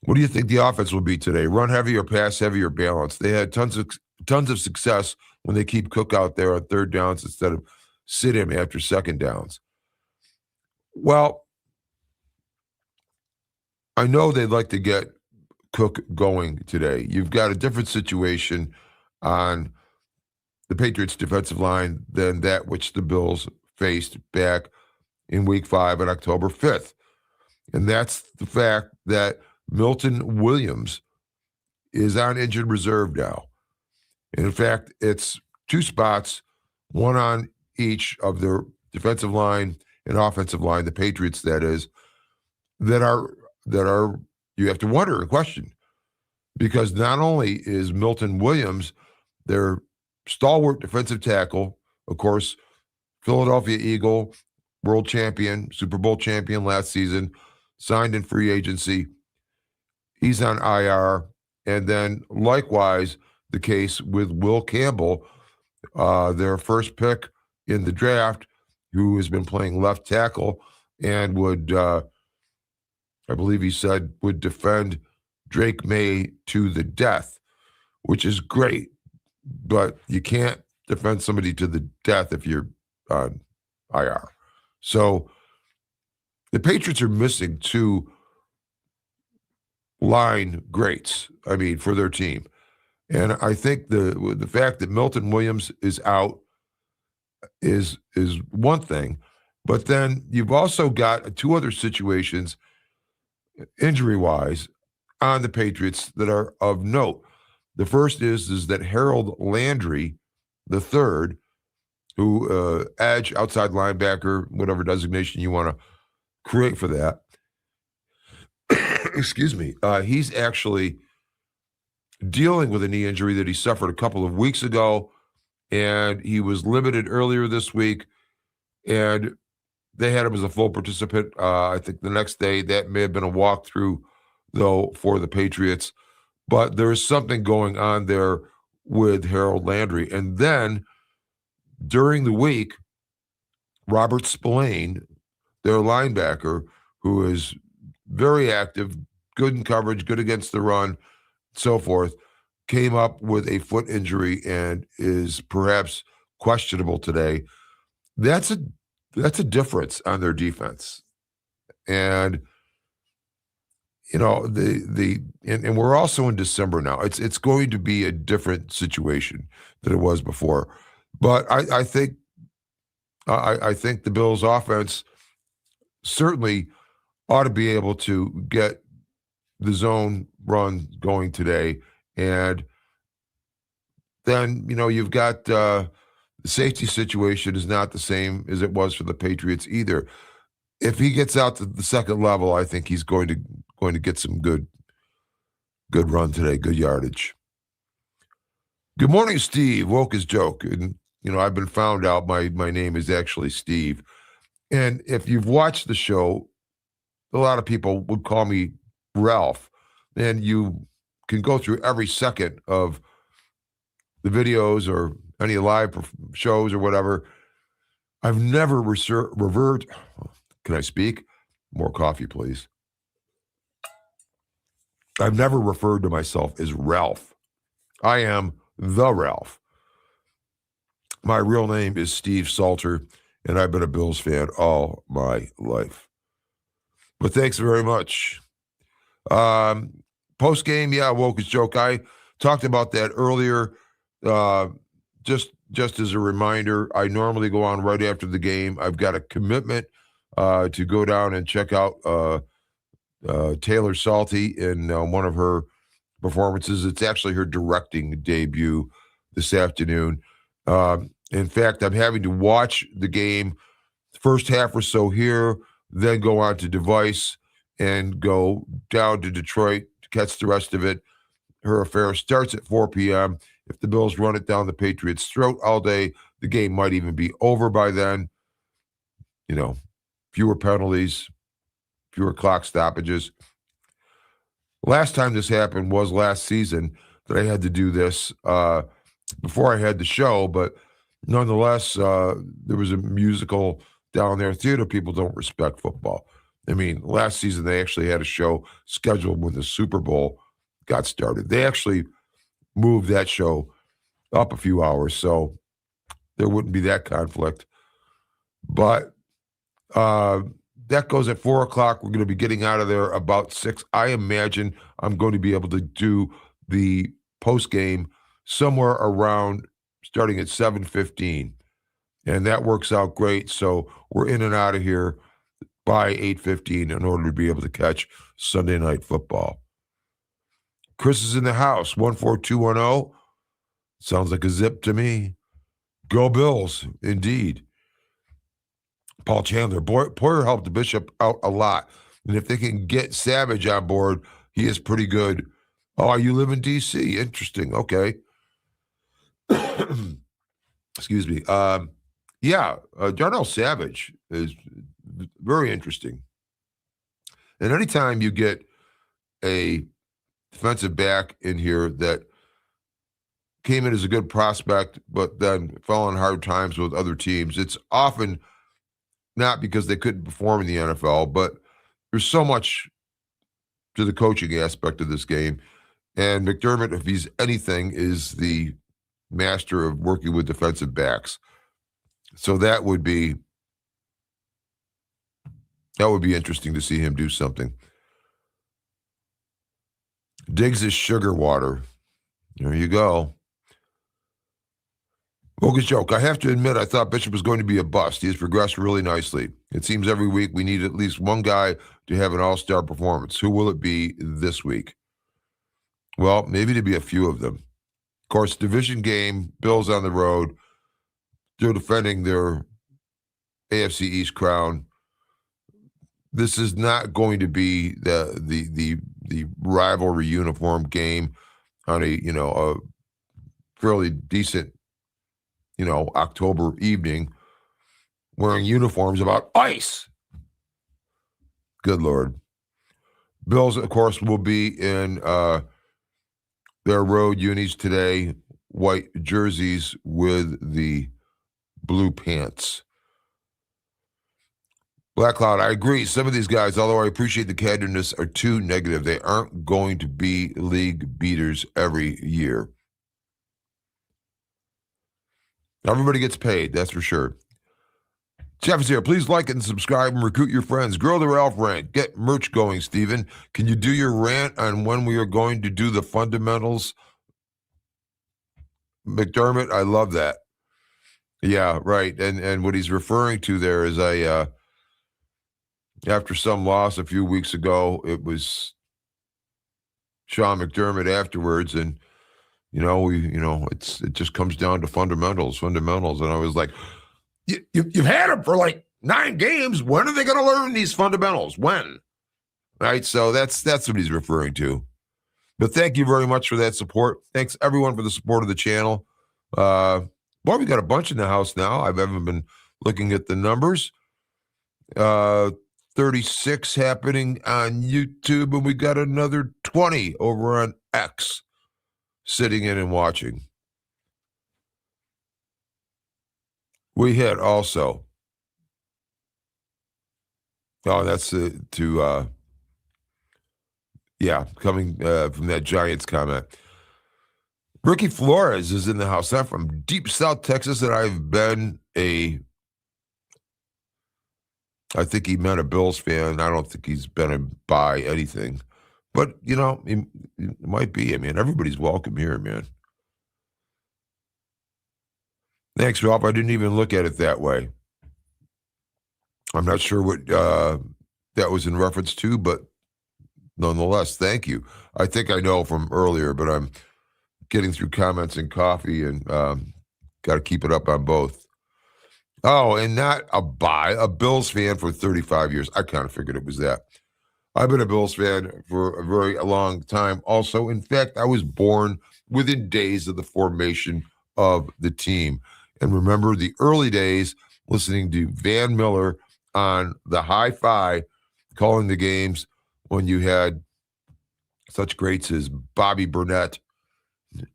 What do you think the offense will be today? Run heavy or pass heavy or balance? They had tons of success when they keep Cook out there on 3rd downs instead of sit him after 2nd downs. Well, I know they'd like to get Cook going today. You've got a different situation on the Patriots defensive line than that which the Bills faced back in week 5 on October 5th. And that's the fact that Milton Williams is on injured reserve now. And in fact, it's 2 spots, one on each of their defensive line and offensive line, the Patriots, that is, that are you have to wonder and question. Because not only is Milton Williams their stalwart defensive tackle, of course, Philadelphia Eagle, world champion, Super Bowl champion last season, signed in free agency. He's on IR. And then likewise, the case with Will Campbell, their first pick in the draft, who has been playing left tackle and would, I believe he said, would defend Drake May to the death, which is great. But you can't defend somebody to the death if you're on IR. So the Patriots are missing 2 line greats, for their team. And I think the fact that Milton Williams is out is one thing. But then you've also got 2 other situations, injury-wise, on the Patriots that are of note. The first is that Harold Landry the third, who edge, outside linebacker, whatever designation you want to create for that. Excuse me. He's actually dealing with a knee injury that he suffered a couple of weeks ago, and he was limited earlier this week, and they had him as a full participant. I think the next day that may have been a walkthrough, though, for the Patriots. But there's something going on there with Harold Landry. And then during the week, Robert Spillane, their linebacker, who is very active, good in coverage, good against the run, so forth, came up with a foot injury and is perhaps questionable today. That's a difference on their defense. And and we're also in December now. It's going to be a different situation than it was before. But I think the Bills offense certainly ought to be able to get the zone run going today. And then, you've got the safety situation is not the same as it was for the Patriots either. If he gets out to the second level, I think he's going to get some good run today, good yardage. Good morning, Steve. Woke his joke. And, I've been found out my name is actually Steve. And if you've watched the show, a lot of people would call me Ralph. And you can go through every second of the videos or any live shows or whatever. I've never revert. Can I speak? More coffee, please. I've never referred to myself as Ralph. I am the Ralph. My real name is Steve Salter, and I've been a Bills fan all my life. But thanks very much. Post game, yeah, woke his joke. I talked about that earlier. Just as a reminder, I normally go on right after the game. I've got a commitment to go down and check out Taylor Salty in one of her performances. It's actually her directing debut this afternoon. In fact, I'm having to watch the game, first half or so here, then go on to Device and go down to Detroit to catch the rest of it. Her affair starts at 4 p.m. If the Bills run it down the Patriots' throat all day, the game might even be over by then. Fewer penalties, fewer clock stoppages. Last time this happened was last season that I had to do this before I had the show, but nonetheless, there was a musical down there. Theater people don't respect football. I mean, last season they actually had a show scheduled when the Super Bowl got started. They actually moved that show up a few hours, so there wouldn't be that conflict. But that goes at 4 o'clock. We're going to be getting out of there about 6. I imagine I'm going to be able to do the post game somewhere around starting at 7:15, and that works out great. So we're in and out of here by 8:15 in order to be able to catch Sunday Night Football. Chris is in the house, 14210. Sounds like a zip to me. Go Bills, indeed. Paul Chandler, Poyer helped the Bishop out a lot. And if they can get Savage on board, he is pretty good. Oh, you live in D.C.? Interesting. Okay. Excuse me. Darnell Savage is very interesting. And anytime you get a defensive back in here that came in as a good prospect, but then fell on hard times with other teams, it's often not because they couldn't perform in the NFL, but there's so much to the coaching aspect of this game. And McDermott, if he's anything, is the master of working with defensive backs. So that would be interesting to see him do something. Diggs is sugar water. There you go. Bogus joke. I have to admit, I thought Bishop was going to be a bust. He has progressed really nicely. It seems every week we need at least one guy to have an all-star performance. Who will it be this week? Well, maybe to be a few of them. course, division game, Bills on the road. They're defending their AFC East crown. This is not going to be the rivalry uniform game on a fairly decent, October evening, wearing uniforms about ice. Good Lord. Bills, of course, will be in their road unis today, white jerseys with the blue pants. Black Cloud, I agree. Some of these guys, although I appreciate the candidness, are too negative. They aren't going to be league beaters every year. Everybody gets paid, that's for sure. Jeff is here. Please like and subscribe and recruit your friends. Grow the Ralph rant. Get merch going, Steven. Can you do your rant on when we are going to do the fundamentals? McDermott, I love that. Yeah, right. And what he's referring to there is after some loss a few weeks ago, it was Sean McDermott afterwards, and it just comes down to fundamentals. And I was like, you've had them for like 9 games. When are they going to learn these fundamentals? When? Right. So that's what he's referring to. But thank you very much for that support. Thanks everyone for the support of the channel. Boy, we got a bunch in the house now. I haven't been looking at the numbers. 36 happening on YouTube, and we got another 20 over on X sitting in and watching. We hit also. Oh, that's coming from that Giants comment. Ricky Flores is in the house. I'm from deep South Texas, and I've been I think he meant a Bills fan. I don't think he's been a buy anything. But, it might be. I mean, everybody's welcome here, man. Thanks, Ralph. I didn't even look at it that way. I'm not sure what that was in reference to, but nonetheless, thank you. I think I know from earlier, but I'm getting through comments and coffee, and got to keep it up on both. Oh, and not a buy, a Bills fan for 35 years. I kind of figured it was that. I've been a Bills fan for a very long time. Also, in fact, I was born within days of the formation of the team. And remember the early days listening to Van Miller on the Hi-Fi calling the games when you had such greats as Bobby Burnett,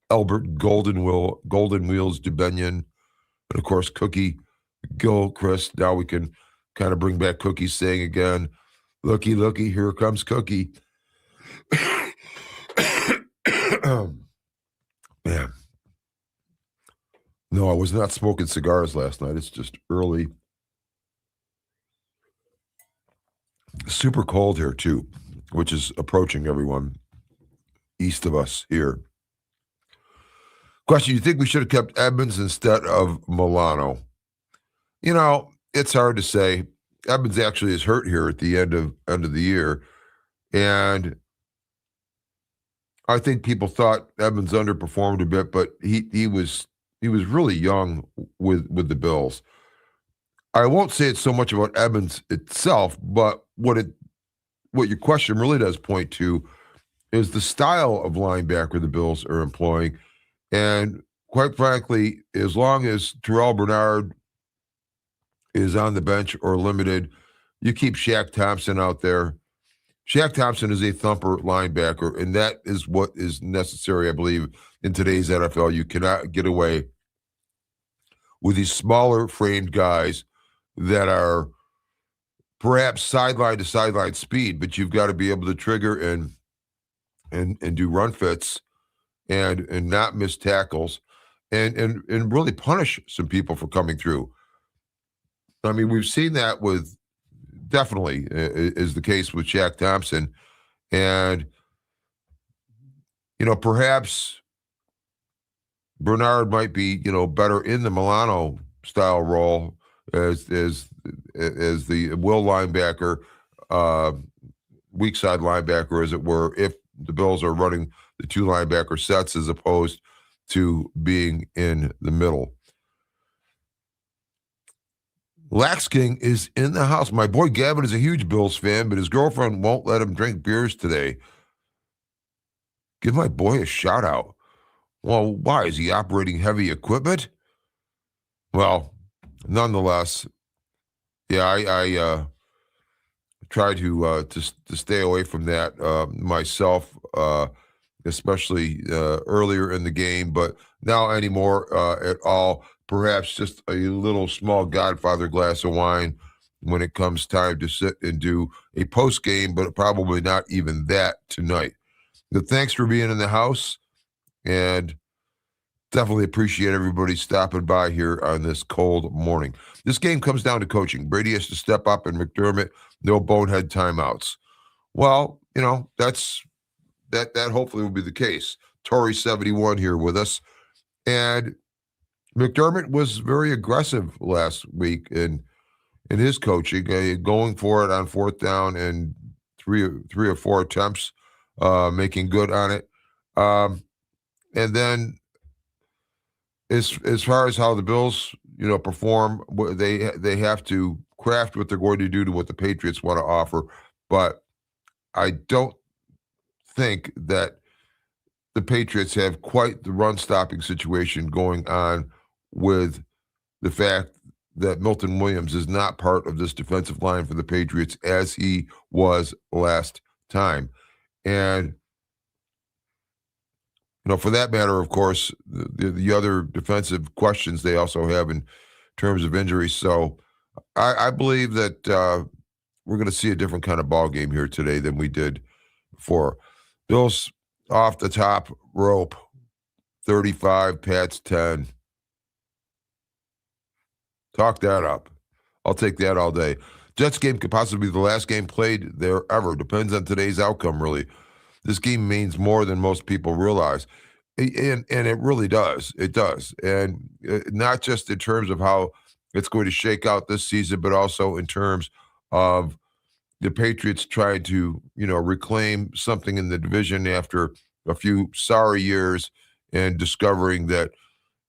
Albert Golden Wheels Dubenion, and of course Cookie Gilchrist. Now we can kind of bring back Cookie saying again, looky, looky, here comes Cookie. Man. No, I was not smoking cigars last night. It's just early. Super cold here too, which is approaching everyone east of us here. Question, you think we should have kept Edmonds instead of Milano? It's hard to say. Edmonds actually is hurt here at the end of the year. And I think people thought Edmonds underperformed a bit, but he was really young with the Bills. I won't say it's so much about Edmonds itself, but what your question really does point to is the style of linebacker the Bills are employing. And quite frankly, as long as Terrell Bernard is on the bench or limited, you keep Shaq Thompson out there. Shaq Thompson is a thumper linebacker, and that is what is necessary, I believe, in today's NFL. You cannot get away with these smaller framed guys that are perhaps sideline to sideline speed, but you've got to be able to trigger and do run fits and not miss tackles and really punish some people for coming through. I mean, we've seen that with definitely is the case with Shaq Thompson. And, perhaps Bernard might be, better in the Milano style role as the will linebacker, weak side linebacker, as it were, if the Bills are running the 2 linebacker sets as opposed to being in the middle. Lax King is in the house. My boy Gavin is a huge Bills fan, but his girlfriend won't let him drink beers today. Give my boy a shout out. Well, why? Is he operating heavy equipment? Well, nonetheless, yeah, I try to stay away from that myself, especially earlier in the game, but now anymore at all. Perhaps just a little small Godfather glass of wine when it comes time to sit and do a post game, but probably not even that tonight. But thanks for being in the house, and definitely appreciate everybody stopping by here on this cold morning. This game comes down to coaching. Brady has to step up, and McDermott, no bonehead timeouts. Well, that hopefully will be the case. Tory 71 here with us, and McDermott was very aggressive last week in his coaching, going for it on fourth down and three or four attempts, making good on it. And then as far as how the Bills, perform, they have to craft what they're going to do to what the Patriots want to offer. But I don't think that the Patriots have quite the run-stopping situation going on with the fact that Milton Williams is not part of this defensive line for the Patriots as he was last time. And, for that matter, of course, the other defensive questions they also have in terms of injuries. So I believe that we're going to see a different kind of ball game here today than we did before. Bills off the top rope, 35, Pats 10. Talk that up. I'll take that all day. Jets game could possibly be the last game played there ever. Depends on today's outcome, really. This game means more than most people realize. And it really does. It does. And not just in terms of how it's going to shake out this season, but also in terms of the Patriots trying to, reclaim something in the division after a few sorry years and discovering that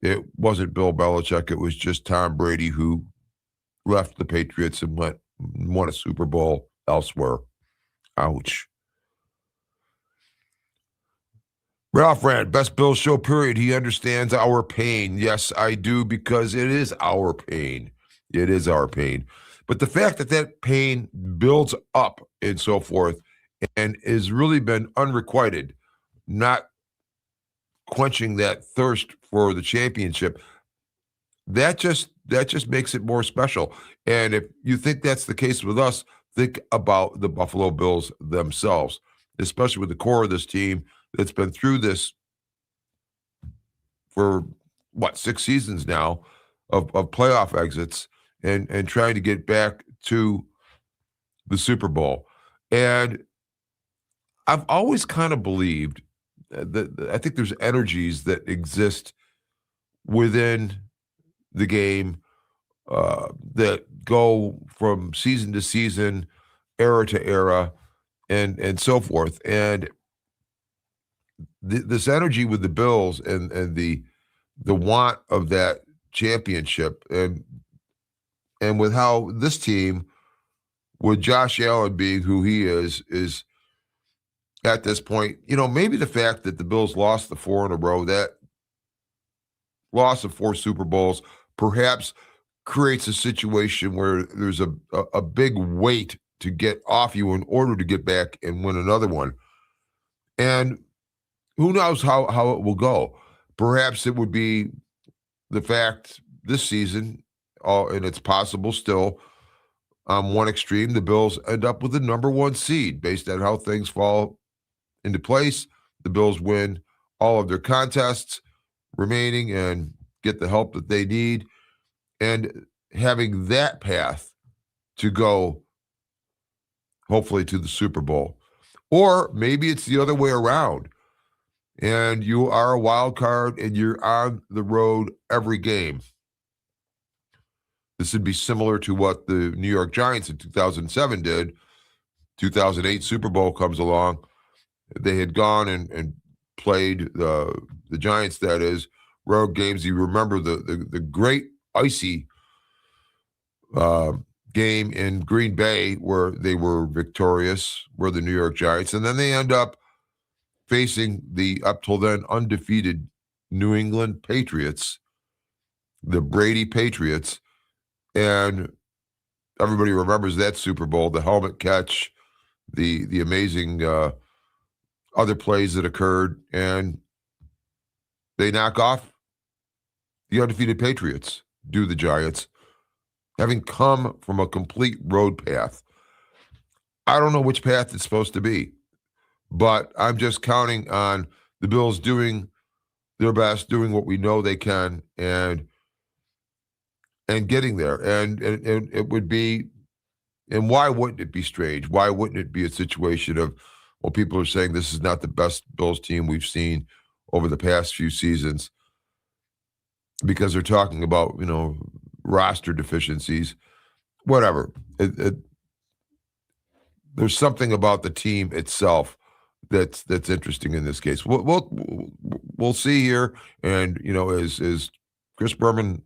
it wasn't Bill Belichick. It was just Tom Brady who left the Patriots and won a Super Bowl elsewhere. Ouch. Ralph Rand, best Bills show, period. He understands our pain. Yes, I do, because it is our pain. It is our pain. But the fact that pain builds up and so forth and has really been unrequited, not quenching that thirst for the championship, that just makes it more special. And if you think that's the case with us, think about the Buffalo Bills themselves, especially with the core of this team that's been through this for 6 seasons now of playoff exits and trying to get back to the Super Bowl. And I've always kind of believed that I think there's energies that exist within the game that go from season to season, era to era, and so forth. And this energy with the Bills and the want of that championship, and with how this team, with Josh Allen being who he is at this point, maybe the fact that the Bills lost the 4 in a row, that loss of 4 Super Bowls, perhaps creates a situation where there's a big weight to get off you in order to get back and win another one. And who knows how it will go. Perhaps it would be the fact this season, and it's possible still, on one extreme, the Bills end up with the number 1 seed based on how things fall into place. The Bills win all of their contests remaining and get the help that they need, and having that path to go hopefully to the Super Bowl. Or maybe it's the other way around, and you are a wild card and you're on the road every game. This would be similar to what the New York Giants in 2007 did. 2008 Super Bowl comes along. They had gone and played the Giants, that is, road games. You remember the great icy game in Green Bay where they were victorious, were the New York Giants, and then they end up facing the up till then undefeated New England Patriots, the Brady Patriots, and everybody remembers that Super Bowl, the helmet catch, the amazing other plays that occurred, and they knock off the undefeated Patriots, do the Giants, having come from a complete road path. I don't know which path it's supposed to be, but I'm just counting on the Bills doing their best, doing what we know they can, and getting there. And it would be, and why wouldn't it be strange? Why wouldn't it be a situation of, well, people are saying this is not the best Bills team we've seen over the past few seasons because they're talking about, roster deficiencies, whatever. There's something about the team itself that's interesting in this case. We'll see here, and as Chris Berman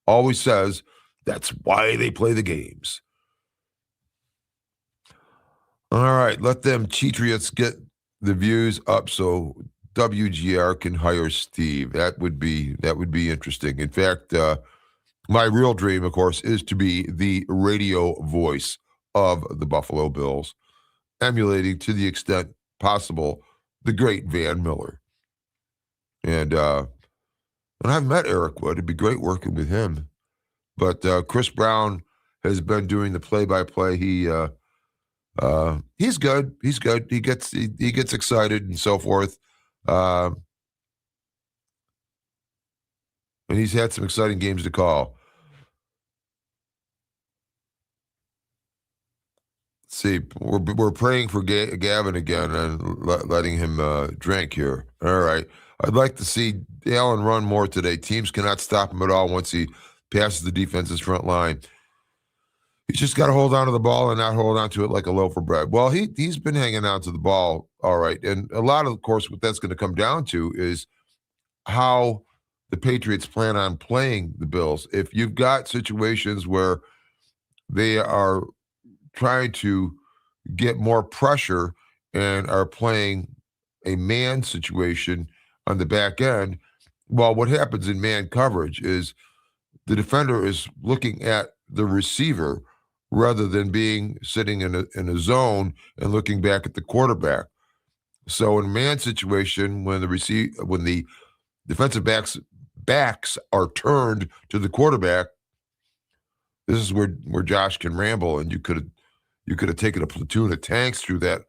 always says, that's why they play the games. All right, let them Patriots get the views up so WGR can hire Steve. That would be interesting. In fact, my real dream, of course, is to be the radio voice of the Buffalo Bills, emulating to the extent possible the great Van Miller. And I've met Eric Wood. It'd be great working with him. But Chris Brown has been doing the play-by-play. He's good. He's good. He gets excited and so forth. And he's had some exciting games to call. Let's see, we're praying for Gavin again and letting him drink here. All right. I'd like to see Allen run more today. Teams cannot stop him at all once he passes the defense's front line. He's just got to hold on to the ball and not hold on to it like a loaf of bread. Well, he's been hanging on to the ball all right. And a lot of course, what that's going to come down to is how the Patriots plan on playing the Bills. If you've got situations where they are trying to get more pressure and are playing a man situation on the back end, well, what happens in man coverage is the defender is looking at the receiver rather than sitting in a zone and looking back at the quarterback. So in a man situation, when the defensive backs are turned to the quarterback, this is where Josh can ramble, and you could have taken a platoon of tanks through that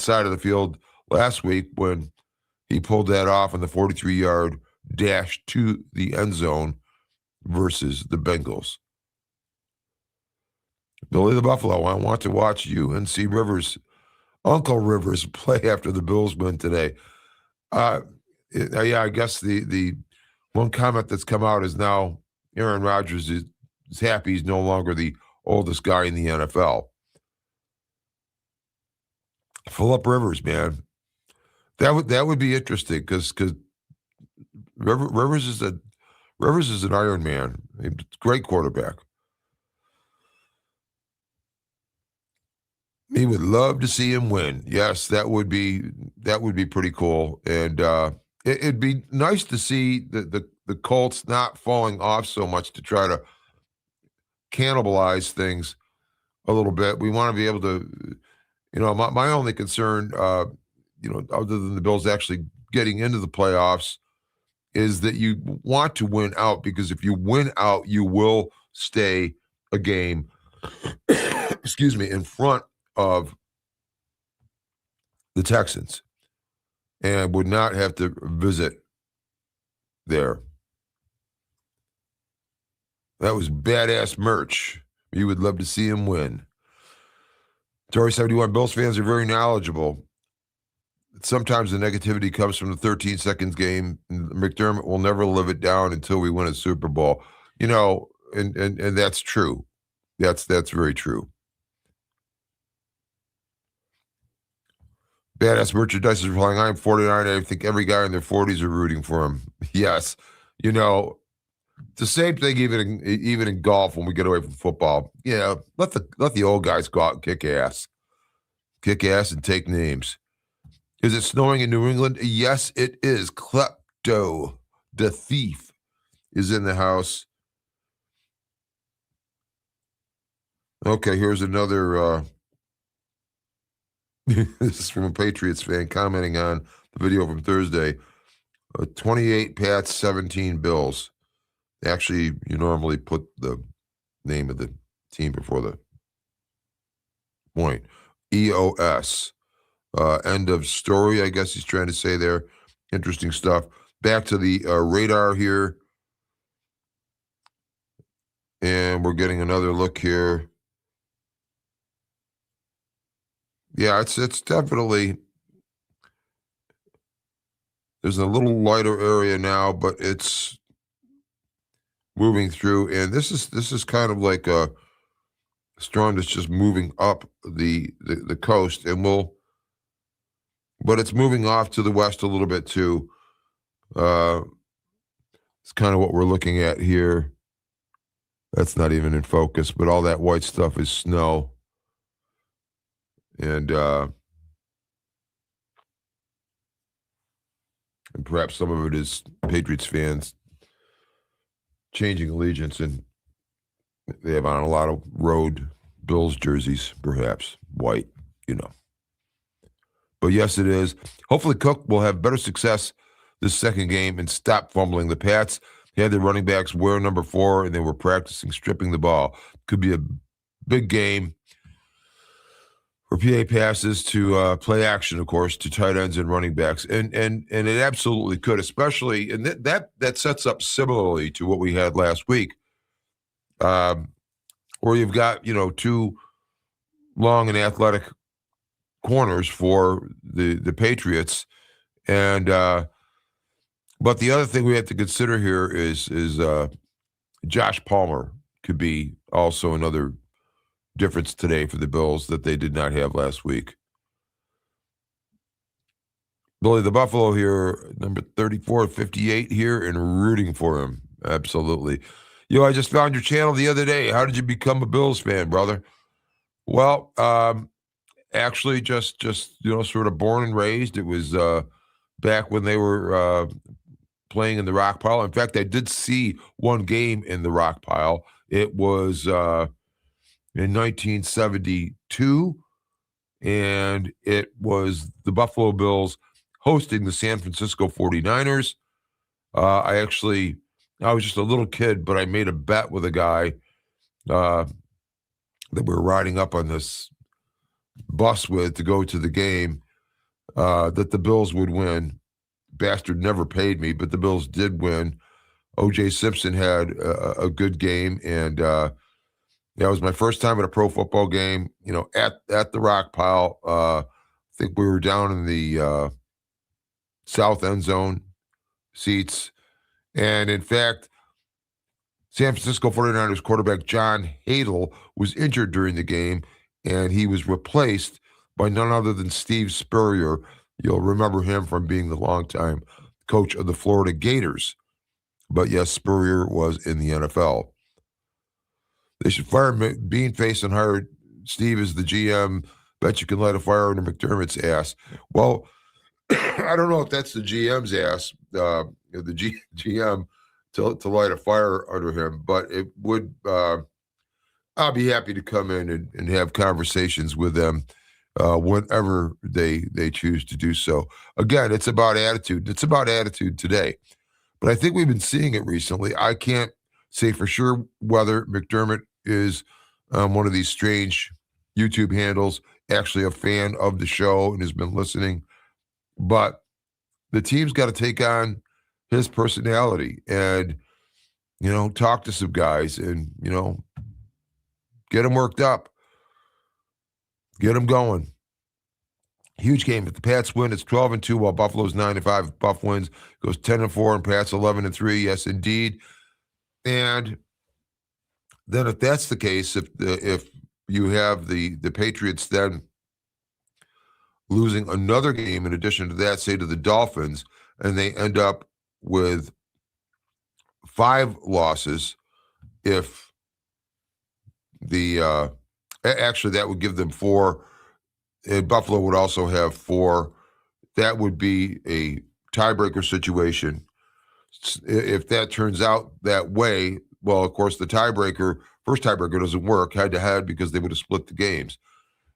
side of the field last week when he pulled that off on the 43-yard dash to the end zone versus the Bengals. Billy the Buffalo, I want to watch you and see Uncle Rivers play after the Bills win today. Yeah, I guess the one comment that's come out is now Aaron Rodgers is happy he's no longer the oldest guy in the NFL. Phillip Rivers, man, that would be interesting because Rivers is an Iron Man, great quarterback. He would love to see him win. Yes, that would be pretty cool, and it'd be nice to see the Colts not falling off so much to try to cannibalize things a little bit. We want to be able to, my only concern, other than the Bills actually getting into the playoffs, is that you want to win out, because if you win out, you will stay a game, excuse me, in front of the Texans and would not have to visit there. That was badass merch. You would love to see him win. Tory 71, Bills fans are very knowledgeable. Sometimes the negativity comes from the 13 seconds game. McDermott will never live it down until we win a Super Bowl. And that's true. That's very true. Badass merchandise is replying, I'm 49. I think every guy in their 40s are rooting for him. Yes. You know, the same thing even in golf when we get away from football. Yeah, let the old guys go out and kick ass. Kick ass and take names. Is it snowing in New England? Yes, it is. Klepto, the thief, is in the house. Okay, here's another. This is from a Patriots fan commenting on the video from Thursday. 28 Pats, 17 Bills. Actually, you normally put the name of the team before the point. EOS. End of story, I guess he's trying to say there. Interesting stuff. Back to the radar here. And we're getting another look here. Yeah, it's definitely, there's a little lighter area now, but it's moving through. And this is kind of like a storm that's just moving up the coast, and but it's moving off to the west a little bit too. It's kind of what we're looking at here. That's not even in focus, but all that white stuff is snow. And perhaps some of it is Patriots fans changing allegiance, and they have on a lot of road Bills jerseys, perhaps white, you know. But yes, it is. Hopefully Cook will have better success this second game and stop fumbling. The Pats had their running backs wear number 4, and they were practicing stripping the ball. Could be a big game for PA passes to play action, of course, to tight ends and running backs. And it absolutely could, especially, and that sets up similarly to what we had last week, where you've got, you know, two long and athletic corners for the Patriots. And but the other thing we have to consider here is Josh Palmer could be also another difference today for the Bills that they did not have last week. Billy the Buffalo here, number 34, 58 here, and rooting for him. Absolutely. Yo, I just found your channel the other day. How did you become a Bills fan, brother? Well, actually just you know, sort of born and raised. It was back when they were playing in the Rock Pile. In fact, I did see one game in the Rock Pile. It was in 1972, and it was the Buffalo Bills hosting the San Francisco 49ers. I was just a little kid, but I made a bet with a guy that we were riding up on this bus with to go to the game, that the Bills would win. Bastard never paid me, but the Bills did win. O.J. Simpson had a good game, and that was my first time at a pro football game, you know, at the Rock Pile. I think we were down in the south end zone seats. And in fact, San Francisco 49ers quarterback John Hadel was injured during the game, and he was replaced by none other than Steve Spurrier. You'll remember him from being the longtime coach of the Florida Gators. But yes, Spurrier was in the NFL. They should fire Beanface and hire Steve as the GM. Bet you can light a fire under McDermott's ass. Well, I don't know if that's the GM's ass, the GM to light a fire under him, but it would. I'll be happy to come in and have conversations with them whenever they choose to do so. Again, it's about attitude. It's about attitude today. But I think we've been seeing it recently. I can't say for sure whether McDermott is one of these strange YouTube handles, actually a fan of the show and has been listening. But the team's got to take on his personality and, you know, talk to some guys and, you know, get them worked up. Get them going. Huge game. If the Pats win, it's 12-2, while Buffalo's 9-5. If Buff wins, it goes 10-4, and Pats 11-3. Yes, indeed. And then, if that's the case, if you have the Patriots then losing another game in addition to that, say to the Dolphins, and they end up with 5 losses, if the actually that would give them 4. Buffalo would also have 4. That would be a tiebreaker situation. If that turns out that way, well, of course, the first tiebreaker doesn't work head-to-head because they would have split the games.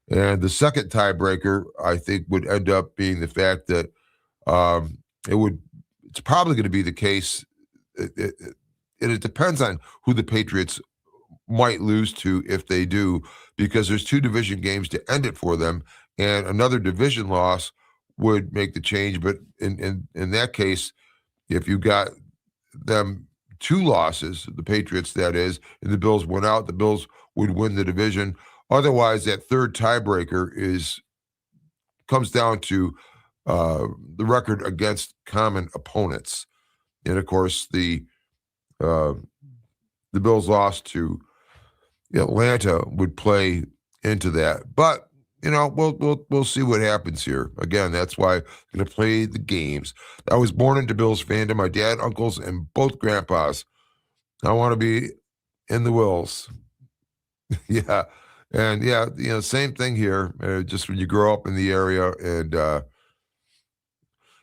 And the second tiebreaker, I think, would end up being the fact that it's probably going to be the case. It depends on who the Patriots might lose to if they do, because there's 2 division games to end it for them, and another division loss would make the change. But in that case, if you got them 2 losses, the Patriots that is, and the Bills went out, the Bills would win the division. Otherwise, that third tiebreaker comes down to the record against common opponents, and of course the Bills lost to Atlanta would play into that. But we'll see what happens here. Again, that's why I'm going to play the games. I was born into Bills fandom. My dad, uncles, and both grandpas. I want to be in the Wills. Yeah. And same thing here. Just when you grow up in the area, and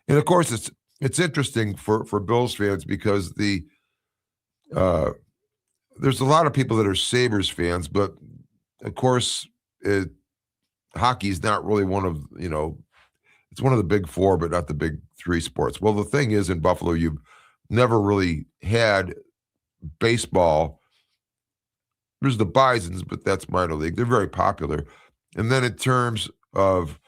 of course it's interesting for Bills fans because there's a lot of people that are Sabres fans, but of course hockey is not really one of it's one of the big 4, but not the big 3 sports. Well, the thing is, in Buffalo, you've never really had baseball. There's the Bisons, but that's minor league. They're very popular. And then in terms of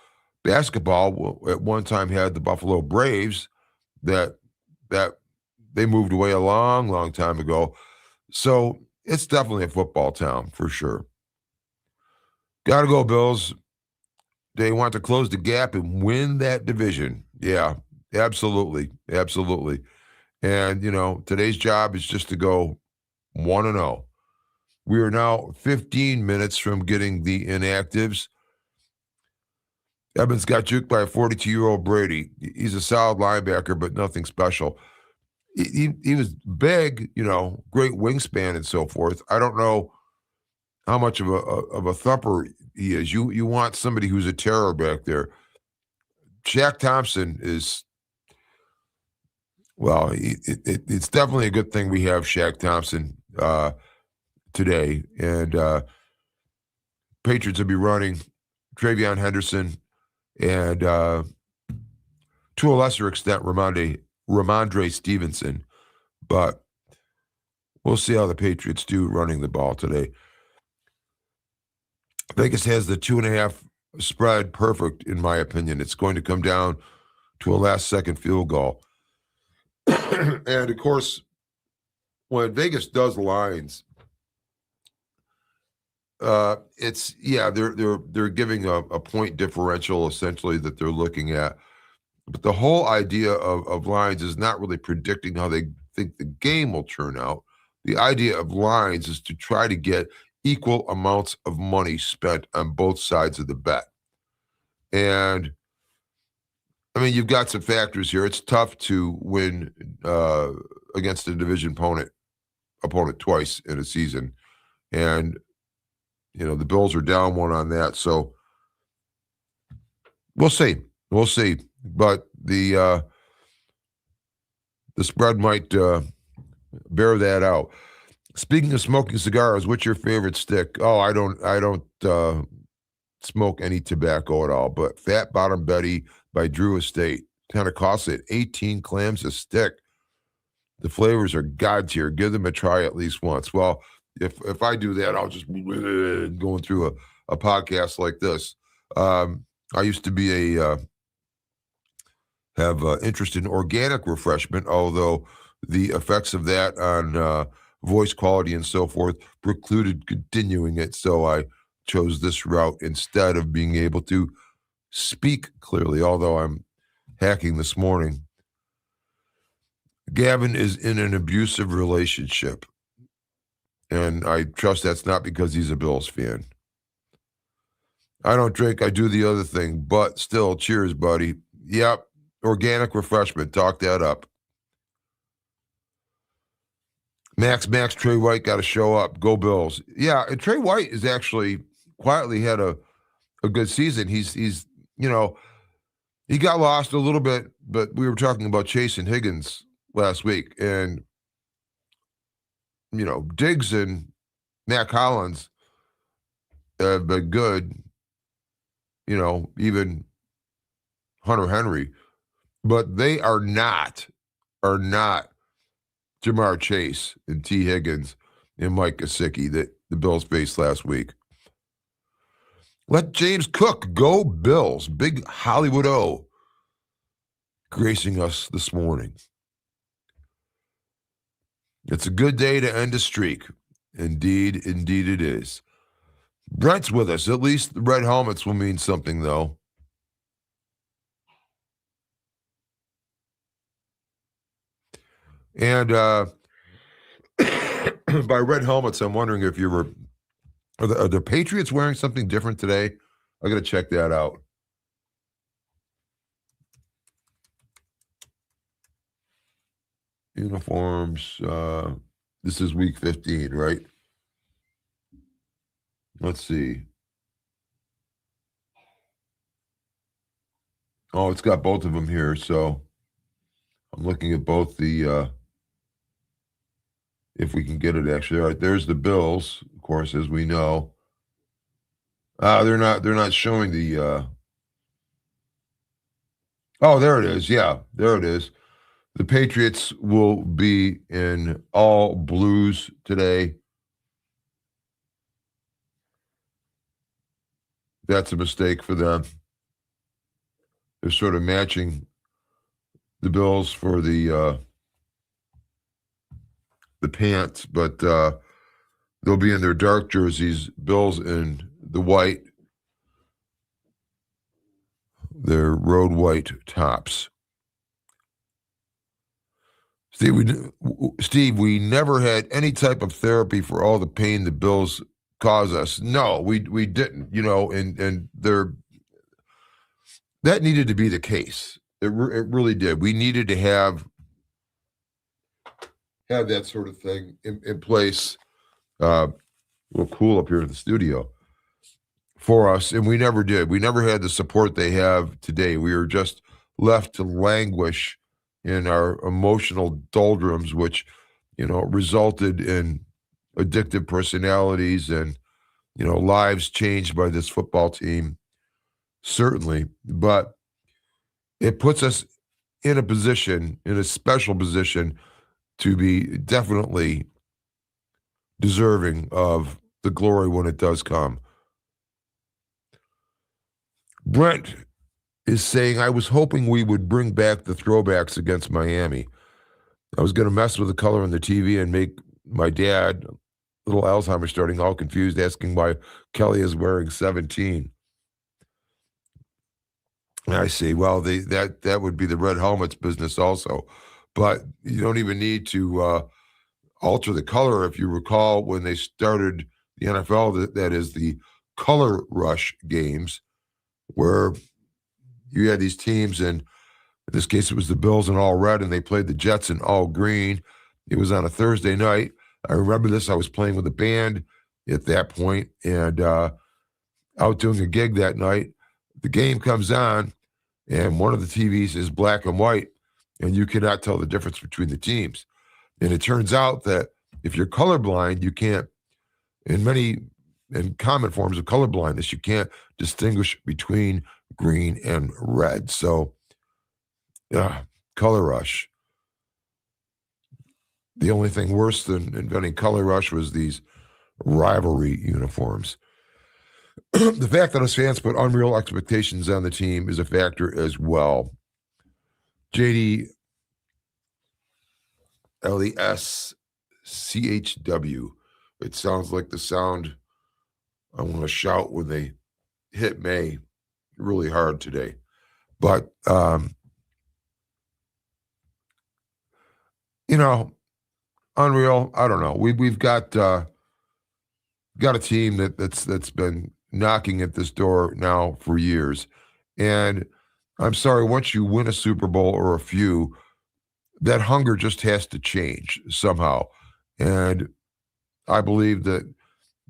basketball, at one time had the Buffalo Braves that they moved away a long, long time ago. So it's definitely a football town for sure. Got to go, Bills. They want to close the gap and win that division. Yeah, absolutely. Absolutely. And, today's job is just to go 1-0. We are now 15 minutes from getting the inactives. Evans got juked by a 42-year-old Brady. He's a solid linebacker, but nothing special. He was big, great wingspan and so forth. I don't know how much of a thumper he is. You want somebody who's a terror back there. Shaq Thompson is, well, it's definitely a good thing we have Shaq Thompson today. And Patriots will be running Travion Henderson and to a lesser extent Ramondre Stevenson. But we'll see how the Patriots do running the ball today. Vegas has the 2.5 spread perfect, in my opinion. It's going to come down to a last-second field goal. And, of course, when Vegas does lines, they're giving a point differential, essentially, that they're looking at. But the whole idea of lines is not really predicting how they think the game will turn out. The idea of lines is to try to get equal amounts of money spent on both sides of the bet. And I mean, you've got some factors here. It's tough to win against a division opponent twice in a season. And, the Bills are down 1 on that. So we'll see. We'll see. But the spread might bear that out. Speaking of smoking cigars, what's your favorite stick? Oh, I don't smoke any tobacco at all, but Fat Bottom Betty by Drew Estate kind of costs it 18 clams a stick. The flavors are God tier. Give them a try at least once. Well, if I do that, I'll just be going through a podcast like this. I used to be have interest in organic refreshment, although the effects of that on voice quality and so forth precluded continuing it. So I chose this route instead of being able to speak clearly, although I'm hacking this morning. Gavin is in an abusive relationship, and I trust that's not because he's a Bills fan. I don't drink, I do the other thing, but still, cheers, buddy. Yep, organic refreshment. Talk that up. Max, Trey White got to show up. Go Bills. Yeah, and Trey White is actually quietly had a good season. He's you know, he got lost a little bit, but we were talking about Chase and Higgins last week, and Diggs and Matt Collins have been good. Even Hunter Henry, but they are not Jamar Chase and T. Higgins and Mike Gesicki that the Bills faced last week. Let James Cook go Bills. Big Hollywood O gracing us this morning. It's a good day to end a streak. Indeed it is. Brent's with us. At least the red helmets will mean something, though. And by red helmets, I'm wondering if you were... Are the Patriots wearing something different today? I got to check that out. Uniforms. This is week 15, right? Let's see. Oh, it's got both of them here. So I'm looking at both the, if we can get it actually. All right, there's the Bills, of course, as we know. They're not showing the, oh, there it is. Yeah, there it is. The Patriots will be in all blues today. That's a mistake for them. They're sort of matching the Bills for the pants, but they'll be in their dark jerseys, Bills in the white, their road white tops. Steve, we never had any type of therapy for all the pain the Bills cause us. No, we didn't, and that needed to be the case. It really did. We needed to have that sort of thing in place. A little cool up here in the studio for us, and we never did. We never had the support they have today. We were just left to languish in our emotional doldrums, which, resulted in addictive personalities and, lives changed by this football team, certainly. But it puts us in a special position to be definitely deserving of the glory when it does come. Brent is saying, I was hoping we would bring back the throwbacks against Miami. I was going to mess with the color on the TV and make my dad, little Alzheimer's starting, all confused, asking why Kelly is wearing 17. And I say, well, that would be the red helmets business also. But you don't even need to alter the color. If you recall, when they started the NFL, that is the color rush games, where you had these teams, and in this case, it was the Bills in all red, and they played the Jets in all green. It was on a Thursday night. I remember this. I was playing with a band at that point, and out doing a gig that night. The game comes on, and one of the TVs is black and white, and you cannot tell the difference between the teams. And it turns out that if you're colorblind, you can't, in common forms of colorblindness, you can't distinguish between green and red. So, color rush. The only thing worse than inventing color rush was these rivalry uniforms. The fact that us fans put unreal expectations on the team is a factor as well. JD LESCHW. It sounds like the sound I want to shout when they hit May really hard today. But, unreal. I don't know. We've got a team that's been knocking at this door now for years. And I'm sorry, once you win a Super Bowl or a few, that hunger just has to change somehow. And I believe that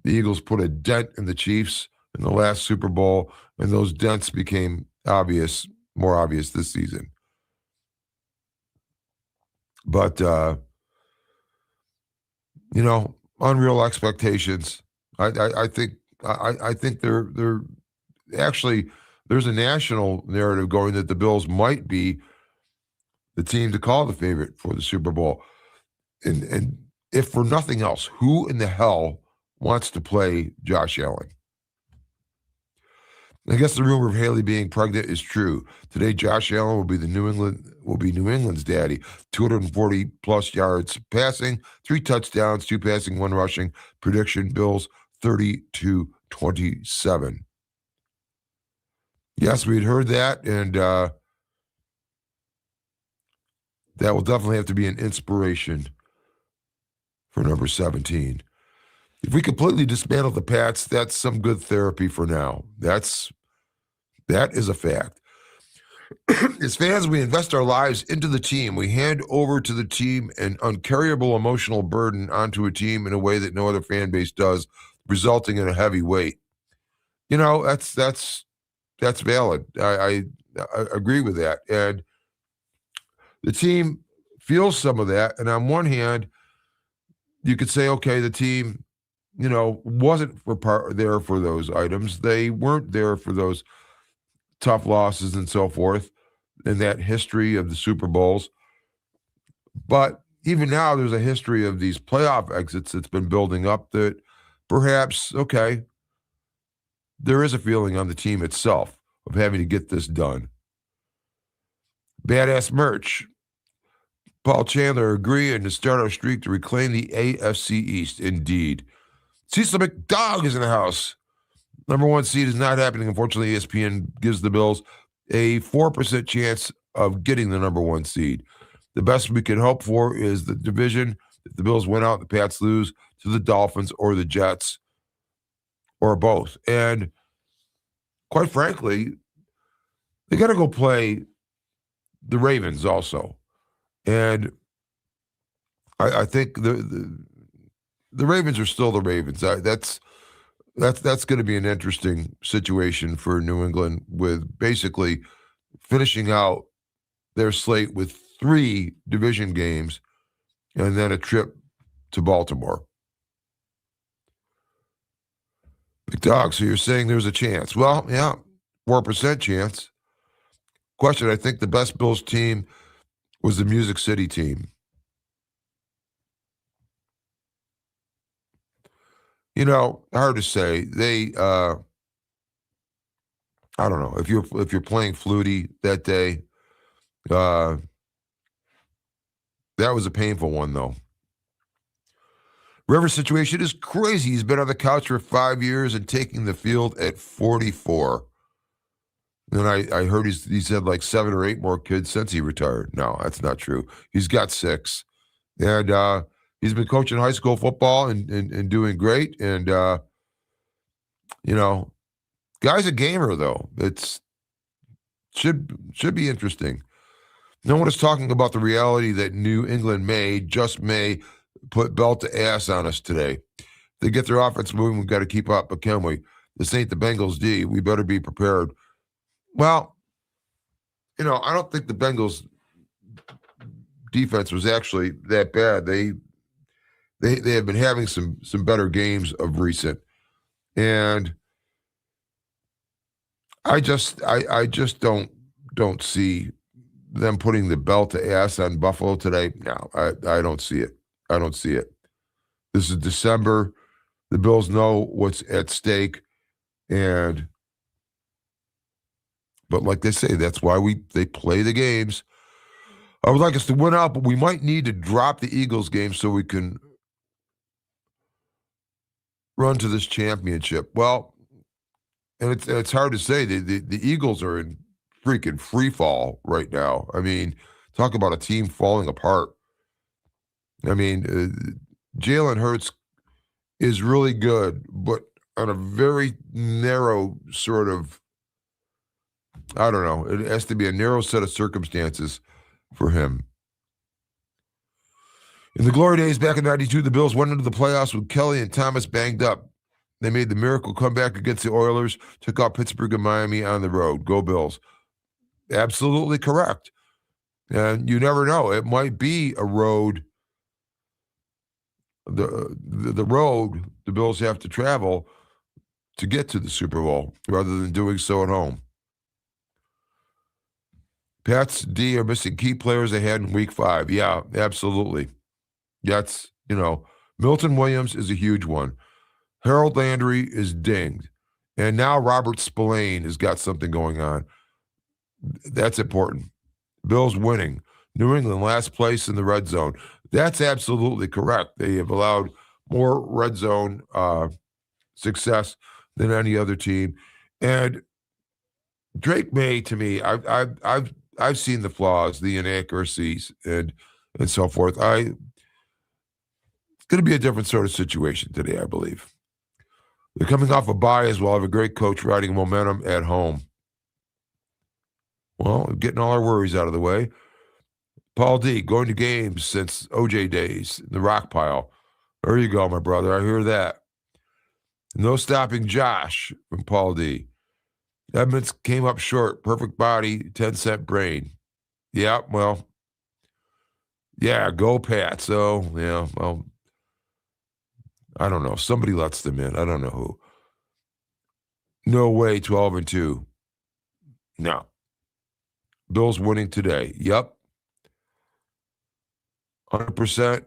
the Eagles put a dent in the Chiefs in the last Super Bowl, and those dents became more obvious this season. But unreal expectations. I think they're actually, there's a national narrative going that the Bills might be the team to call the favorite for the Super Bowl. And if for nothing else, who in the hell wants to play Josh Allen? I guess the rumor of Haley being pregnant is true. Today, Josh Allen will be New England's daddy. 240 plus yards passing, 3 touchdowns, 2 passing, 1 rushing. Prediction: Bills 30-27. Yes, we'd heard that, and that will definitely have to be an inspiration for number 17. If we completely dismantle the Pats, that's some good therapy for now. That is a fact. As fans, we invest our lives into the team. We hand over to the team an uncarryable emotional burden onto a team in a way that no other fan base does, resulting in a heavy weight. That's valid. I agree with that. And the team feels some of that. And on one hand, you could say, okay, the team, wasn't there for those items. They weren't there for those tough losses and so forth in that history of the Super Bowls. But even now, there's a history of these playoff exits that's been building up that perhaps, okay, there is a feeling on the team itself of having to get this done. Badass merch. Paul Chandler agreeing to start our streak to reclaim the AFC East. Indeed. Cecil McDowell is in the house. Number 1 seed is not happening. Unfortunately, ESPN gives the Bills a 4% chance of getting the number 1 seed. The best we can hope for is the division. If the Bills win out, the Pats lose to the Dolphins or the Jets or both. And quite frankly, they got to go play the Ravens also. And I think the Ravens are still the Ravens. That's going to be an interesting situation for New England, with basically finishing out their slate with 3 division games and then a trip to Baltimore. Big dog, so you're saying there's a chance. Well, yeah, 4% chance. Question, I think the best Bills team was the Music City team. Hard to say. They, I don't know. If you're playing Flutie that day, that was a painful one, though. Rivers' situation is crazy. He's been on the couch for 5 years and taking the field at 44. And I heard he's had like 7 or 8 more kids since he retired. No, that's not true. He's got 6. And he's been coaching high school football and doing great. And, guy's a gamer, though. It should be interesting. No one is talking about the reality that New England may put belt to ass on us today. If they get their offense moving, we've got to keep up, but can we? This ain't the Bengals D. We better be prepared. Well, I don't think the Bengals defense was actually that bad. They have been having some better games of recent. And I just don't see them putting the belt to ass on Buffalo today. No, I don't see it. I don't see it. This is December. The Bills know what's at stake. But like they say, that's why they play the games. I would like us to win out, but we might need to drop the Eagles game so we can run to this championship. Well, and it's hard to say. The Eagles are in freaking free fall right now. I mean, talk about a team falling apart. I mean, Jalen Hurts is really good, but on a very narrow sort of, I don't know. It has to be a narrow set of circumstances for him. In the glory days back in 92, the Bills went into the playoffs with Kelly and Thomas banged up. They made the miracle comeback against the Oilers, took out Pittsburgh and Miami on the road. Go Bills. Absolutely correct. And you never know. It might be a road, the road the Bills have to travel to get to the Super Bowl rather than doing so at home. Pats D are missing key players they had in week 5. Yeah, absolutely. That's, Milton Williams is a huge one. Harold Landry is dinged. And now Robert Spillane has got something going on. That's important. Bills winning. New England last place in the red zone. That's absolutely correct. They have allowed more red zone success than any other team. And Drake May, to me, I've seen the flaws, the inaccuracies, and so forth. It's going to be a different sort of situation today, I believe. They're coming off a bye as well. Have a great coach riding momentum at home. Well, getting all our worries out of the way. Paul D, going to games since OJ days, the rock pile. There you go, my brother. I hear that. No stopping Josh from Paul D. Edmonds came up short. Perfect body, 10-cent brain. Yeah, well, yeah, go Pat. So, yeah, well, I don't know. Somebody lets them in. I don't know who. No way, 12-2. No. Bills winning today. Yep. 100%.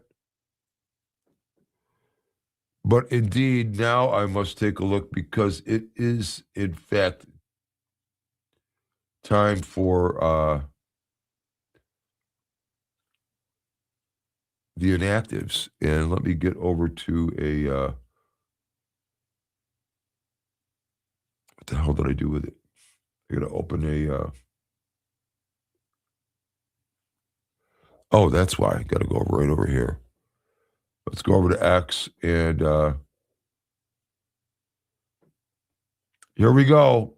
But indeed, now I must take a look because it is, in fact, time for the inactives. And let me get over to what the hell did I do with it? I got to open oh, that's why. I got to go right over here. Let's go over to X and here we go.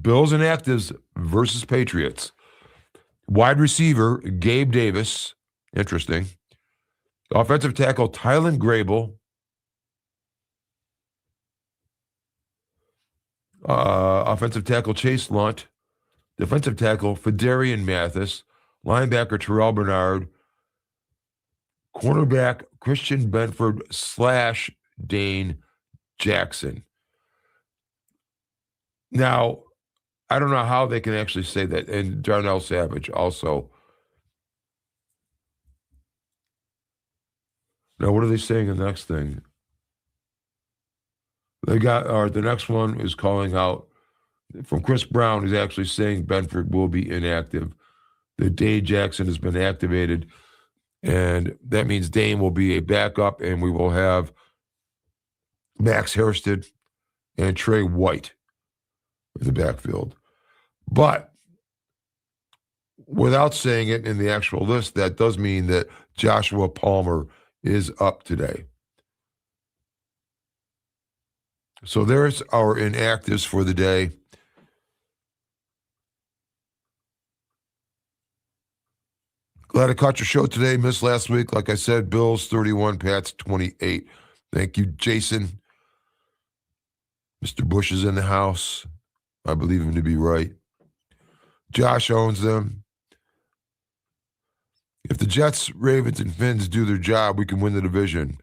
Bills inactives versus Patriots. Wide receiver, Gabe Davis. Interesting. Offensive tackle, Tylen Grable. Offensive tackle, Chase Lunt. Defensive tackle, Fedarian Mathis. Linebacker, Terrell Bernard. Cornerback, Christian Benford / Dane Jackson. Now, I don't know how they can actually say that. And Darnell Savage also. Now, what are they saying in the next thing? They got, or the next one is calling out from Chris Brown, is actually saying Benford will be inactive. That Dane Jackson has been activated. And that means Dane will be a backup, and we will have Max Hairston and Trey White in the backfield. But without saying it in the actual list, that does mean that Joshua Palmer is up today. So there's our inactives for the day. Glad I caught your show today. Missed last week. Like I said, Bills 31, Pats 28. Thank you, Jason. Mr. Bush is in the house. I believe him to be right. Josh owns them. If the Jets, Ravens, and Finns do their job, we can win the division.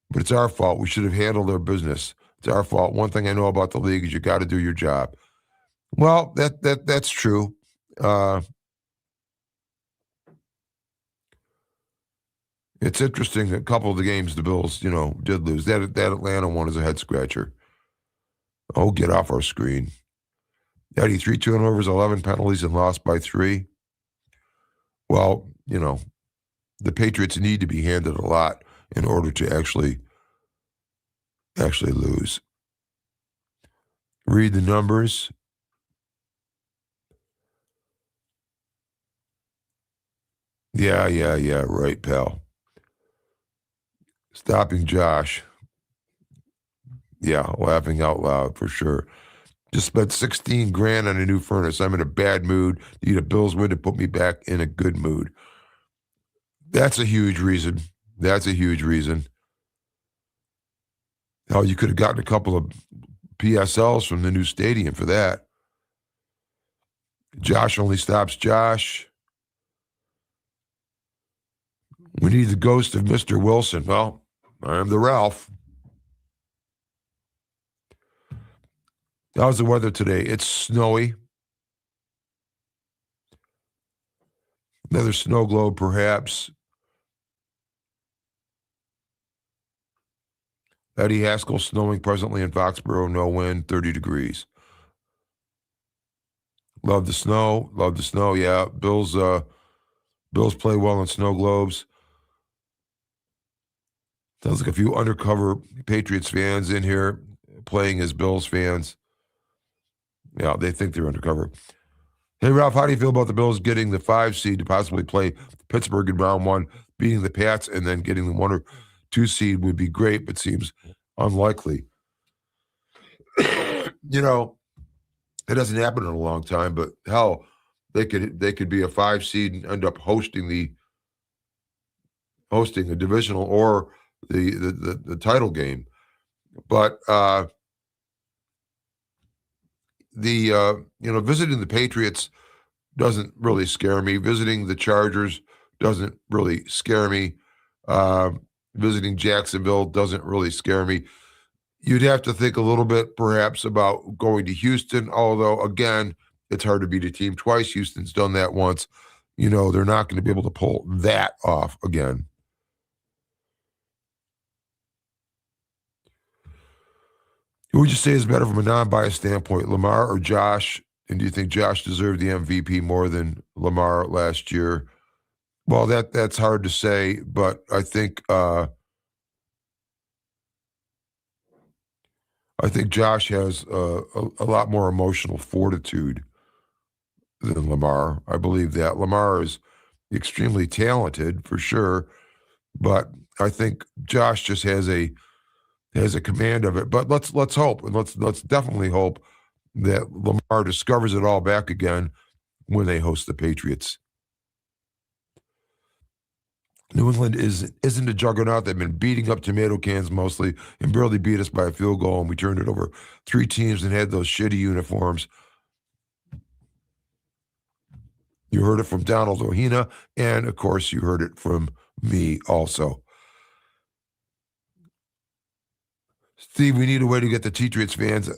But it's our fault. We should have handled their business. It's our fault. One thing I know about the league is you got to do your job. Well, that's true. It's interesting that a couple of the games the Bills, did lose. That Atlanta one is a head scratcher. Oh, get off our screen. 93 turnovers, 11 penalties, and lost by 3. Well, the Patriots need to be handed a lot in order to actually lose. Read the numbers. Yeah, right, pal. Stopping Josh. Yeah, laughing out loud for sure. Just spent 16 grand on a new furnace. I'm in a bad mood. Need a Bills win to put me back in a good mood. That's a huge reason. That's a huge reason. Hell, you could have gotten a couple of PSLs from the new stadium for that. Josh only stops Josh. We need the ghost of Mr. Wilson. Well, I'm the Ralph. How's the weather today? It's snowy. Another snow globe, perhaps. Eddie Haskell snowing presently in Foxborough, no wind, 30 degrees. Love the snow. Love the snow. Yeah, Bills play well in snow globes. Sounds like a few undercover Patriots fans in here playing as Bills fans. Yeah, they think they're undercover. Hey, Ralph, how do you feel about the Bills getting the 5 seed to possibly play Pittsburgh in round 1, beating the Pats, and then getting the 1 or 2 seed would be great, but seems unlikely. You know, it hasn't happened in a long time, but hell, they could be a 5 seed and end up hosting a divisional or the title game. But visiting the Patriots doesn't really scare me. Visiting the Chargers doesn't really scare me. Visiting Jacksonville doesn't really scare me. You'd have to think a little bit, perhaps, about going to Houston, although, again, it's hard to beat a team twice. Houston's done that once. They're not going to be able to pull that off again. Who would you say is better from a non-biased standpoint, Lamar or Josh? And do you think Josh deserved the MVP more than Lamar last year? Well, that's hard to say, but I think Josh has a lot more emotional fortitude than Lamar. I believe that Lamar is extremely talented for sure, but I think Josh just has a command of it. But let's hope, and let's definitely hope that Lamar discovers it all back again when they host the Patriots. New England isn't a juggernaut. They've been beating up tomato cans mostly and barely beat us by a field goal, and we turned it over 3 teams and had those shitty uniforms. You heard it from Donald Ohina, and of course you heard it from me also. Steve, we need a way to get the Patriots fans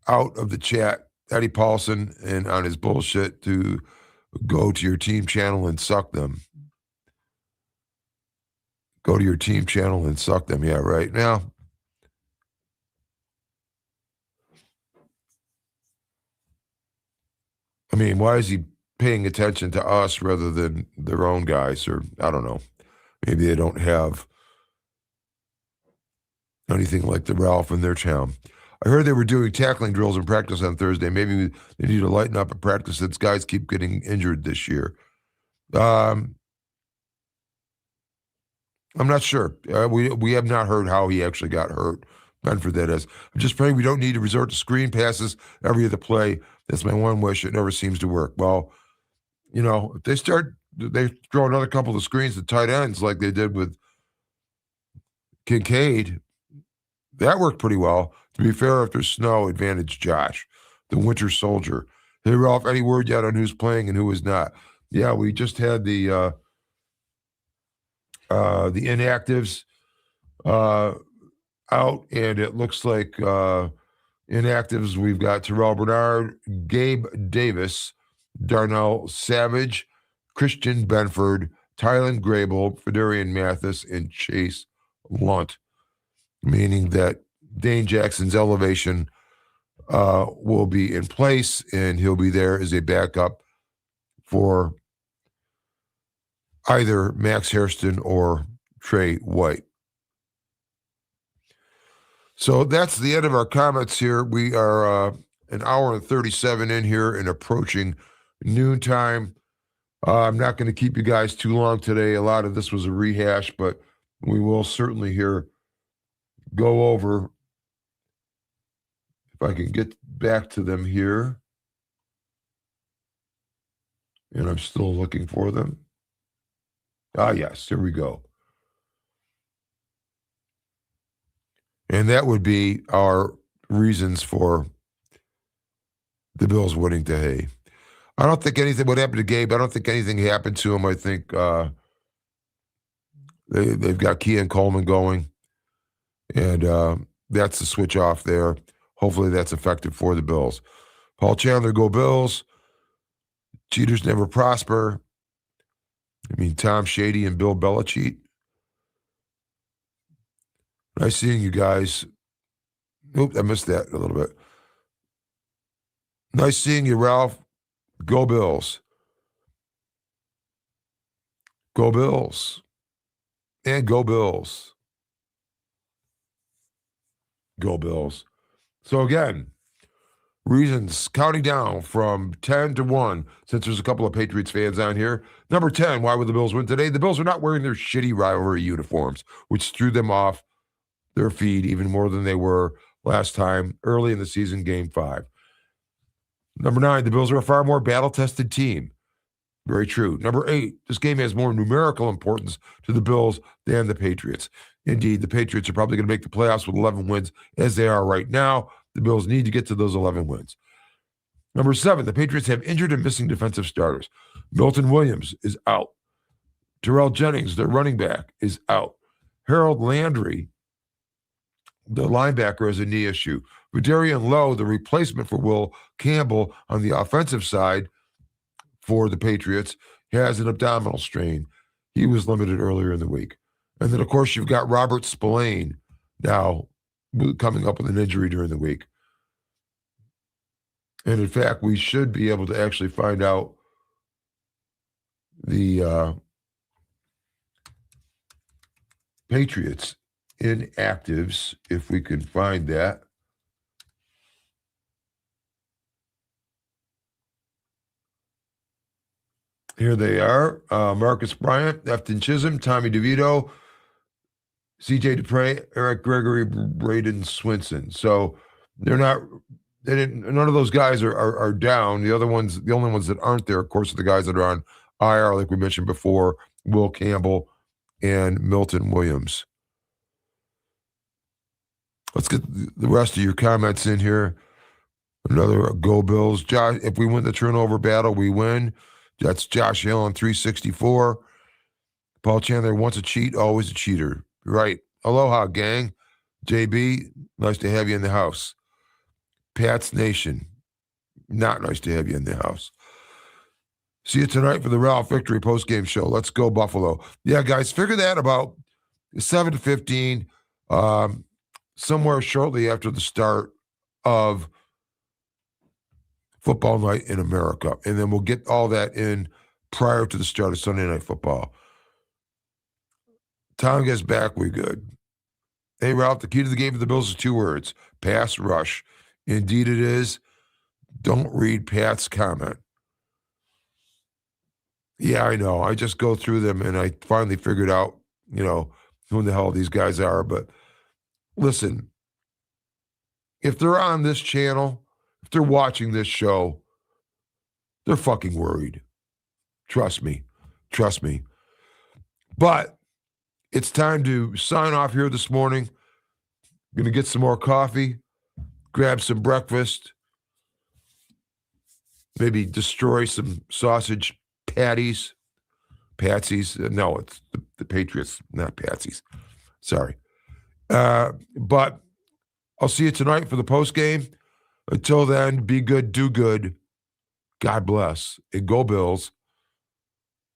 out of the chat. Eddie Paulson and on his bullshit to go to your team channel and suck them. Go to your team channel and suck them. Yeah, right. Now, I mean, why is he paying attention to us rather than their own guys? Or I don't know. Maybe they don't have anything like the Ralph in their town. I heard they were doing tackling drills in practice on Thursday. Maybe they need to lighten up at practice since guys keep getting injured this year. I'm not sure. We have not heard how he actually got hurt. Benford, that is. I'm just praying we don't need to resort to screen passes every other play. That's my one wish. It never seems to work. Well, if they throw another couple of screens to tight ends like they did with Kincaid, that worked pretty well. To be fair, if there's snow, advantage Josh, the winter soldier. Hey, Ralph, any word yet on who's playing and who is not? Yeah, we just had the inactives out, and it looks like inactives, we've got Terrell Bernard, Gabe Davis, Darnell Savage, Christian Benford, Tylen Grable, Federian Mathis, and Chase Lunt, meaning that Dane Jackson's elevation will be in place, and he'll be there as a backup for either Max Hairston or Trey White. So that's the end of our comments here. We are an hour and 37 in here and approaching noontime. I'm not going to keep you guys too long today. A lot of this was a rehash, but we will certainly here go over If I can get back to them here. And I'm still looking for them. Ah, yes, here we go. And that would be our reasons for the Bills winning today. I don't think anything would happen to Gabe. I don't think anything happened to him. I think they've got Keon Coleman going, and that's the switch off there. Hopefully that's effective for the Bills. Paul Chandler, go Bills. Cheaters never prosper. I mean, Tom Shady and Bill Belichick. Nice seeing you guys. Oop, I missed that a little bit. Nice seeing you, Ralph. Go Bills. Go Bills. And go Bills. Go Bills. So again, reasons counting down from 10 to 1, since there's a couple of Patriots fans on here. Number 10, why would the Bills win today? The Bills are not wearing their shitty rivalry uniforms, which threw them off their feed even more than they were last time, early in the season, Game 5. Number 9, the Bills are a far more battle-tested team. Very true. Number 8, this game has more numerical importance to the Bills than the Patriots. Indeed, the Patriots are probably going to make the playoffs with 11 wins as they are right now. The Bills need to get to those 11 wins. Number 7, the Patriots have injured and missing defensive starters. Milton Williams is out. Terrell Jennings, their running back, is out. Harold Landry, the linebacker, has a knee issue. Vidarian Lowe, the replacement for Will Campbell on the offensive side for the Patriots, has an abdominal strain. He was limited earlier in the week. And then, of course, you've got Robert Spillane now coming up with an injury during the week. And in fact, we should be able to actually find out the Patriots inactives, if we can find that. Here they are. Marcus Bryant, Efton Chisholm, Tommy DeVito, C.J. Dupre, Eric Gregory, Braden Swinson. So none of those guys are down. The only ones that aren't there, of course, are the guys that are on IR, like we mentioned before, Will Campbell and Milton Williams. Let's get the rest of your comments in here. Another Go Bills. Josh, if we win the turnover battle, we win. That's Josh Allen, 364. Paul Chandler, once a cheat, always a cheater. Right. Aloha, gang. JB, nice to have you in the house. Pats Nation, not nice to have you in the house. See you tonight for the Ralph Victory postgame show. Let's go, Buffalo. Yeah, guys, figure that about 7 to 15, somewhere shortly after the start of football night in America. And then we'll get all that in prior to the start of Sunday Night Football. Tom gets back, we good. Hey, Ralph, the key to the game for the Bills is 2 words: pass rush. Indeed it is. Don't read Pat's comment. Yeah, I know. I just go through them, and I finally figured out, who the hell these guys are. But listen, if they're on this channel, if they're watching this show, they're fucking worried. Trust me. Trust me. But it's time to sign off here this morning. Going to get some more coffee, grab some breakfast, maybe destroy some sausage patsies. No, it's the Patriots, not patsies. Sorry. But I'll see you tonight for the post game. Until then, be good, do good. God bless. And go Bills.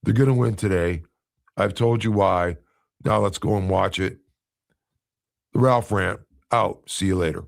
They're going to win today. I've told you why. Now let's go and watch it. The Ralph Rant out. See you later.